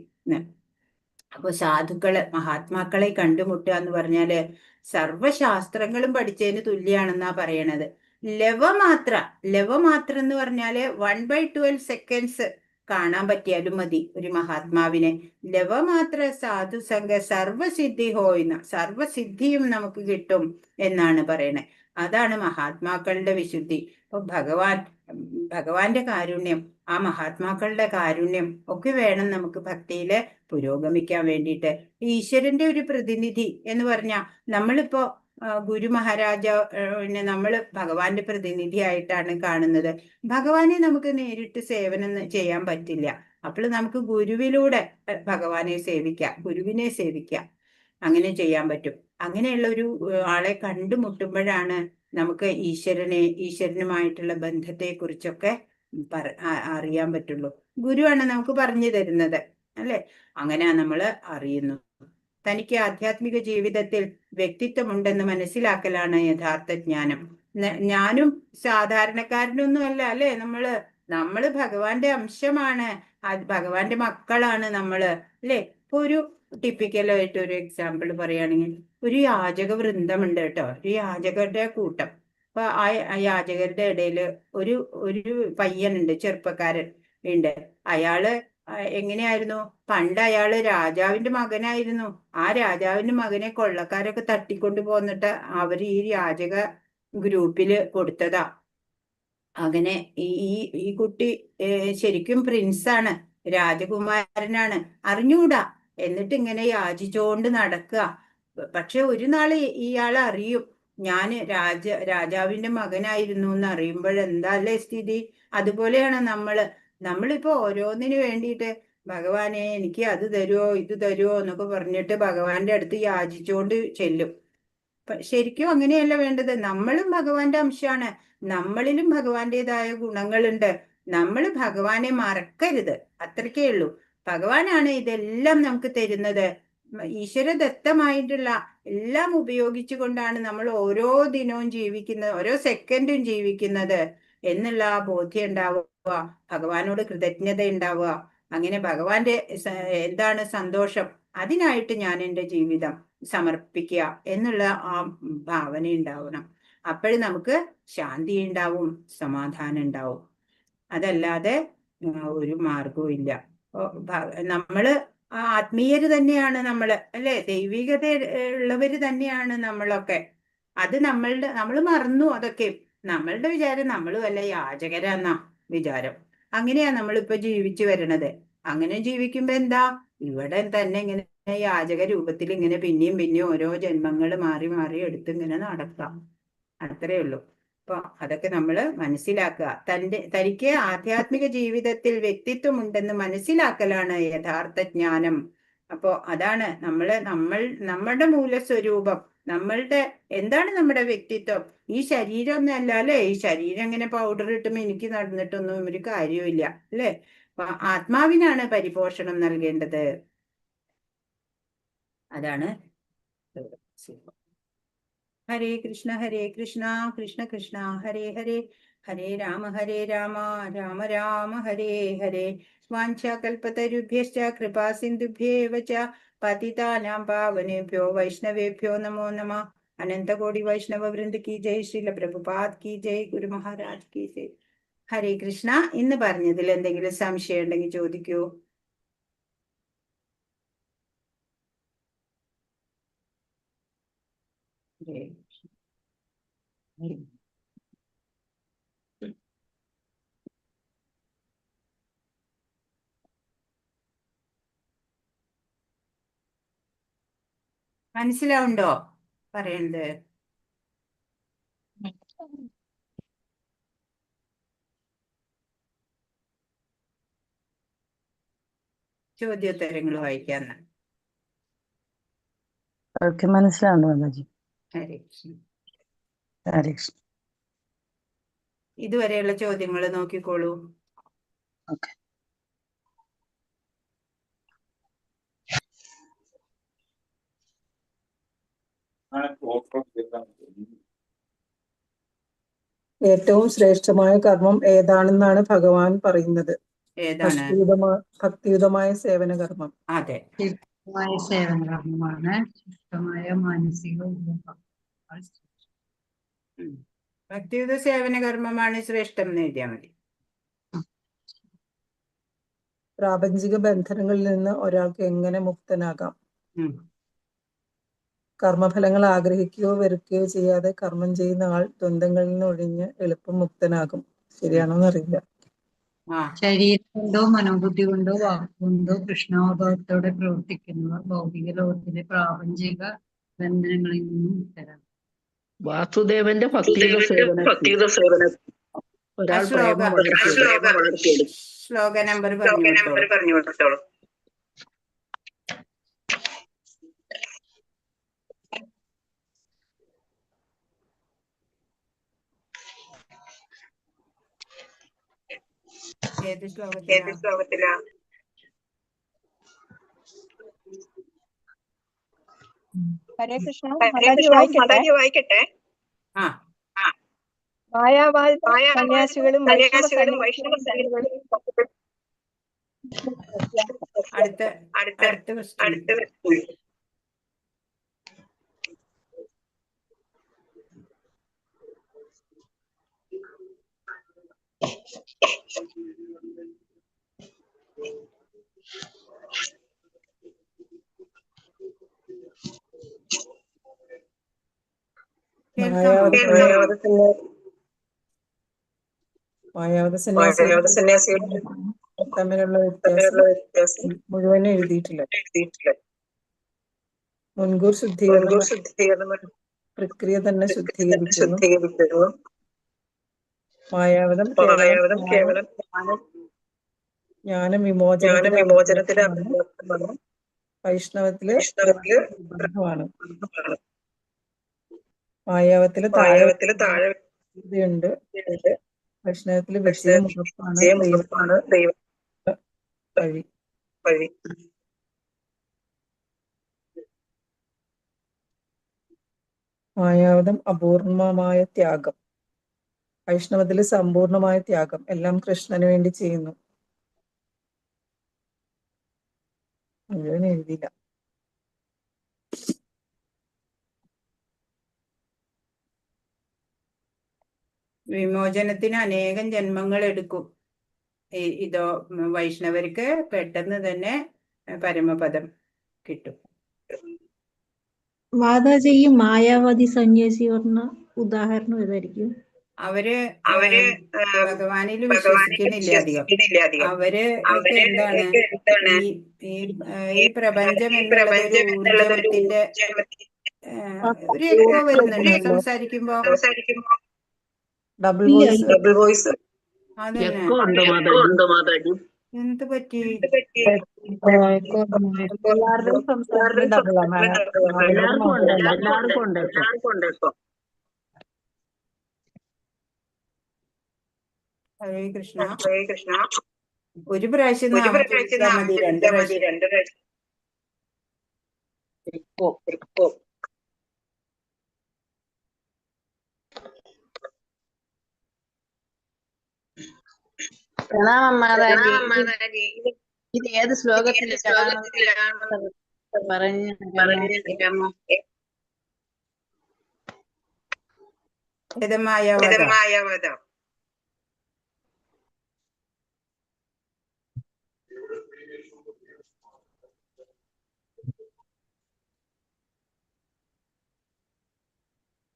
അപ്പൊ സാധുക്കള്, മഹാത്മാക്കളെ കണ്ടുമുട്ടുക എന്ന് പറഞ്ഞാല് സർവശാസ്ത്രങ്ങളും പഠിച്ചതിന് തുല്യാണെന്നാ പറയണത്. ലവമാത്ര എന്ന് പറഞ്ഞാല് 1/12 സെക്കൻഡ്സ് കാണാൻ പറ്റിയാലും മതി ഒരു മഹാത്മാവിനെ. ലവമാത്ര സാധുസംഗ സർവസിദ്ധി ഹോയ്ന്ന, സർവസിദ്ധിയും നമുക്ക് കിട്ടും എന്നാണ് പറയണേ. അതാണ് മഹാത്മാക്കളുടെ വിശുദ്ധി. അപ്പൊ ഭഗവാന്റെ കാരുണ്യം, ആ മഹാത്മാക്കളുടെ കാരുണ്യം ഒക്കെ വേണം നമുക്ക് ഭക്തിയില് പുരോഗമിക്കാൻ വേണ്ടിയിട്ട്. ഈശ്വരന്റെ ഒരു പ്രതിനിധി എന്ന് പറഞ്ഞാൽ നമ്മളിപ്പോ ഗുരു മഹാരാജാവിനെ നമ്മള് ഭഗവാന്റെ പ്രതിനിധിയായിട്ടാണ് കാണുന്നത്. ഭഗവാനെ നമുക്ക് നേരിട്ട് സേവനം ചെയ്യാൻ പറ്റില്ല. അപ്പോൾ നമുക്ക് ഗുരുവിലൂടെ ഭഗവാനെ സേവിക്കാം, ഗുരുവിനെ സേവിക്കാം. അങ്ങനെ ചെയ്യാൻ പറ്റും. അങ്ങനെയുള്ള ഒരു ആളെ കണ്ടുമുട്ടുമ്പോഴാണ് നമുക്ക് ഈശ്വരനുമായിട്ടുള്ള ബന്ധത്തെ കുറിച്ചൊക്കെ അറിയാൻ പറ്റുള്ളൂ. ഗുരുവാണ് നമുക്ക് പറഞ്ഞു തരുന്നത്, അല്ലെ? അങ്ങനെ നമ്മൾ അറിയുന്നു. തനിക്ക് ആധ്യാത്മിക ജീവിതത്തിൽ വ്യക്തിത്വമുണ്ടെന്ന് മനസ്സിലാക്കലാണ് യഥാർത്ഥ ജ്ഞാനം. ഞാനും സാധാരണക്കാരനൊന്നുമല്ല, അല്ലെ? നമ്മള് ഭഗവാന്റെ അംശമാണ്, ഭഗവാന്റെ മക്കളാണ് നമ്മള്, അല്ലെ? ഇപ്പൊ ഒരു ടിപ്പിക്കലായിട്ട് ഒരു എക്സാമ്പിൾ പറയുകയാണെങ്കിൽ, ഒരു യാചക വൃന്ദമുണ്ട് കേട്ടോ, ഒരു യാചകരുടെ കൂട്ടം. അപ്പൊ ആ യാചകരുടെ ഇടയിൽ ഒരു പയ്യനുണ്ട്, ചെറുപ്പക്കാരൻ ഉണ്ട്. അയാള് എങ്ങനെയായിരുന്നു? പണ്ട് അയാള് രാജാവിന്റെ മകനായിരുന്നു. ആ രാജാവിന്റെ മകനെ കൊള്ളക്കാരൊക്കെ തട്ടിക്കൊണ്ടു പോന്നിട്ട് അവര് ഈ യാചക ഗ്രൂപ്പില് കൊടുത്തതാ. അങ്ങനെ ഈ കുട്ടി ശരിക്കും പ്രിൻസാണ്, രാജകുമാരനാണ്, അറിഞ്ഞൂടാ. എന്നിട്ട് ഇങ്ങനെ യാചിച്ചോണ്ട് നടക്കുക. പക്ഷെ ഒരു നാള് ഇയാൾ അറിയും, ഞാന് രാജാവിന്റെ മകനായിരുന്നു എന്ന് അറിയുമ്പോഴെന്താ അല്ലേ സ്ഥിതി? അതുപോലെയാണ് നമ്മളിപ്പോ ഓരോന്നിനു വേണ്ടിയിട്ട് ഭഗവാനെ എനിക്ക് അത് തരുമോ ഇത് തരുമോ എന്നൊക്കെ പറഞ്ഞിട്ട് ഭഗവാന്റെ അടുത്ത് യാചിച്ചുകൊണ്ട് ചെല്ലും. ശരിക്കും അങ്ങനെയല്ല വേണ്ടത്. നമ്മളും ഭഗവാന്റെ അംശമാണ്, നമ്മളിലും ഭഗവാന്റേതായ ഗുണങ്ങളുണ്ട്. നമ്മൾ ഭഗവാനെ മറക്കരുത്, അത്രക്കേ ഉള്ളൂ. ഭഗവാനാണ് ഇതെല്ലാം നമുക്ക് തരുന്നത്. ഈശ്വരദത്തമായിട്ടുള്ള എല്ലാം ഉപയോഗിച്ചു കൊണ്ടാണ് നമ്മൾ ഓരോ ദിനവും ജീവിക്കുന്നത്, ഓരോ സെക്കൻഡും ജീവിക്കുന്നത് എന്നുള്ള ആ ബോധ്യം ഉണ്ടാവുക, ഭഗവാനോട് കൃതജ്ഞത ഉണ്ടാവുക. അങ്ങനെ ഭഗവാന്റെ എന്താണ് സന്തോഷം, അതിനായിട്ട് ഞാൻ എൻ്റെ ജീവിതം സമർപ്പിക്കുക എന്നുള്ള ആ ഭാവന ഉണ്ടാവണം. അപ്പോഴും നമുക്ക് ശാന്തി ഉണ്ടാവും, സമാധാനം ഉണ്ടാവും. അതല്ലാതെ ഒരു മാർഗവും ഇല്ല. നമ്മള് ആത്മീയര് തന്നെയാണ് നമ്മള്, അല്ലെ? ദൈവികത ഉള്ളവര് തന്നെയാണ് നമ്മളൊക്കെ. അത് നമ്മൾ മറന്നു അതൊക്കെ. നമ്മളുടെ വിചാരം നമ്മൾ വല്ല യാചകരാന്നാ വിചാരം. അങ്ങനെയാ നമ്മളിപ്പോ ജീവിച്ചു വരണത്. അങ്ങനെ ജീവിക്കുമ്പോ എന്താ, ഇവിടെ തന്നെ ഇങ്ങനെ യാചക രൂപത്തിൽ ഇങ്ങനെ പിന്നെയും പിന്നെയും ഓരോ ജന്മങ്ങൾ മാറി മാറി എടുത്ത് ഇങ്ങനെ നടക്കാം. അത്രേ ഉള്ളൂ. അപ്പൊ അതൊക്കെ നമ്മൾ മനസ്സിലാക്കുക. തനിക്ക് ആധ്യാത്മിക ജീവിതത്തിൽ വ്യക്തിത്വം ഉണ്ടെന്ന് മനസ്സിലാക്കലാണ് യഥാർത്ഥ ജ്ഞാനം. അപ്പോ അതാണ് നമ്മളുടെ മൂലസ്വരൂപം, എന്താണ് നമ്മുടെ വ്യക്തിത്വം. ഈ ശരീരം ഒന്നല്ല അല്ലേ. ഈ ശരീരം ഇങ്ങനെ പൗഡർ ഇട്ട് എനിക്ക് നടന്നിട്ടൊന്നും ഒരു കാര്യമില്ല അല്ലേ. അപ്പൊ ആത്മാവിനാണ് പരിപോഷണം നൽകേണ്ടത്. അതാണ് ഹരേ കൃഷ്ണ കൃഷ്ണ കൃഷ്ണ ഹരേ ഹരേ, ഹരേ രാമ രാമ രാമ ഹരേ ഹരേ. വാഞ്ചാകൽപതരുഭ്യശ്ച കൃപാ സിന്ധുഭ്യേവ ച പതിതാനാം പാവനേഭ്യോ വൈഷ്ണവേഭ്യോ നമോ നമഃ. അനന്തകോടി വൈഷ്ണവ വൃന്ദ കി ജയ്. ശ്രീല പ്രഭുപാദ് കി ജയ്. ഗുരു മഹാരാജ് കി ജയ്. ഹരേ കൃഷ്ണ. ഇന്ന് പറഞ്ഞതിൽ എന്തെങ്കിലും സംശയം ഉണ്ടെങ്കിൽ ചോദിക്കൂ. മനസ്സിലാവുണ്ടോ പറയണത്? ചോദ്യോത്തരങ്ങൾ വായിക്കാന്ന്. ഓക്കെ, മനസ്സിലാവുന്നു മാതാജി. ഹരേ കൃഷ്ണ. ഹരേ കൃഷ്ണ. ഇതുവരെയുള്ള ചോദ്യങ്ങൾ നോക്കിക്കോളൂ. ഓക്കെ. ഏറ്റവും ശ്രേഷ്ഠമായ കർമ്മം ഏതാണെന്നാണ് ഭഗവാൻ പറയുന്നത്? ഏതാണ്? ഭക്തിയുതമായ സേവന കർമ്മം. അതെ, ശുദ്ധമായ സേവന കർമ്മമാണ് ശുദ്ധമായ മാനസിക ഭക്തിയുത സേവന കർമ്മമാണ് ശ്രേഷ്ഠം എന്ന് എഴുതിയാൽ മതി. പ്രാപഞ്ചിക ബന്ധനങ്ങളിൽ നിന്ന് ഒരാൾക്ക് എങ്ങനെ മുക്തനാകാം? കർമ്മഫലങ്ങൾ ആഗ്രഹിക്കുകയോ വെറുക്കുകയോ ചെയ്യാതെ കർമ്മം ചെയ്യുന്ന ആൾ ദ്വന്ദ്ങ്ങളിൽ നിന്ന് ഒഴിഞ്ഞ് എളുപ്പം മുക്തനാകും. ശരിയാണോന്ന് അറിയില്ല. ശരീരം കൊണ്ടോ മനോബുദ്ധി കൊണ്ടോ വാക്കുകൊണ്ടോ കൃഷ്ണാവബോധത്തോടെ പ്രവർത്തിക്കുന്നവർ ഭൗതിക ലോകത്തിലെ പ്രാപഞ്ചിക ബന്ധനങ്ങളിൽ നിന്നും മുക്തരാകും. വാസുദേവന്റെ ഭക്തിയുത സേവന ഒരാൾ പ്രേമം വളർത്തിയെടുക്കും. ശ്ലോക നമ്പർ പറഞ്ഞു കൊടുത്തോളൂ. ഏത് ശ്ലോകത്തിലാ? ഹരേ കൃഷ്ണ. മാതാജി വായിക്കട്ടെ. മായാവാദ സന്യാസികളും വൈഷ്ണവ സന്യാസികളും അടുത്ത മായാവത സന്യാസികൾ തമ്മിലുള്ള വ്യത്യാസം മുഴുവനും എഴുതിയിട്ടില്ല. മുൻകൂർ ശുദ്ധീകരണം പ്രക്രിയ തന്നെ ശുദ്ധീകരിക്കുന്നു. മായാവതം കേവലം ജ്ഞാനം വിമോചനത്തിന് വൈഷ്ണവത്തില് ബ്രഹ്മമാണ്. മായാവത്തില് താഴെ ഉണ്ട്. വൈഷ്ണവത്തില് വിജയം ഉറപ്പാണ് വഴി. മായാവതം അപൂർണമായ ത്യാഗം, വൈഷ്ണവത്തില് സമ്പൂർണമായ ത്യാഗം. എല്ലാം കൃഷ്ണന് വേണ്ടി ചെയ്യുന്നു. മുഴുവൻ എഴുതിയില്ല. വിമോചനത്തിന് അനേകം ജന്മങ്ങൾ എടുക്കും. ഇതോ വൈഷ്ണവർക്ക് പെട്ടെന്ന് തന്നെ പരമപദം കിട്ടും. മാതാജി, ഈ മായാവാദി സന്യാസി പറഞ്ഞ ഉദാഹരണം ഏതായിരിക്കും? അവര് ഭഗവാനിൽ വിശ്വസിക്കുന്നില്ല അധികം. അവര് ഒക്കെ എന്താണ് ഈ ഈ ഈ പ്രപഞ്ചം എന്നുള്ളത് ഒരു ഊർജത്തിന്റെ ഒരു എക്കോ വരുന്നുണ്ടോ സംസാരിക്കുമ്പോ? Double voice. അതന്നെ. എക്കോ ഉണ്ട് മാതാജി. എന്ത് പറ്റി? എല്ലാവരുടെയും സംസാരത്തിന് ഡബിൾ ആണ്. എല്ലാവർക്കും ഉണ്ട് എക്കോ. ഹരേ കൃഷ്ണ. ഒരു പ്രാവശ്യം നാമം ജപിച്ചാൽ മതി, 2 പ്രാവശ്യം. പ്രണാമം മാതാജി. ഇത് ഏത് ശ്ലോകത്തിലാണ് പറഞ്ഞു? മായാവത.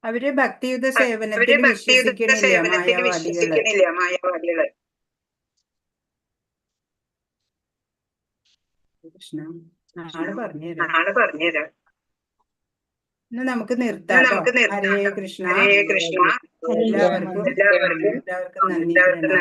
അവര് ഭക്തിയുത സേവനത്തിൽ വിശ്വസിക്കണില്ല മായാവാദികള്. കൃഷ്ണ നാളെ പറഞ്ഞുതരാം. ഇന്ന് നമുക്ക് നിർത്താം. ഹരേ കൃഷ്ണ. എല്ലാവർക്കും നന്ദി.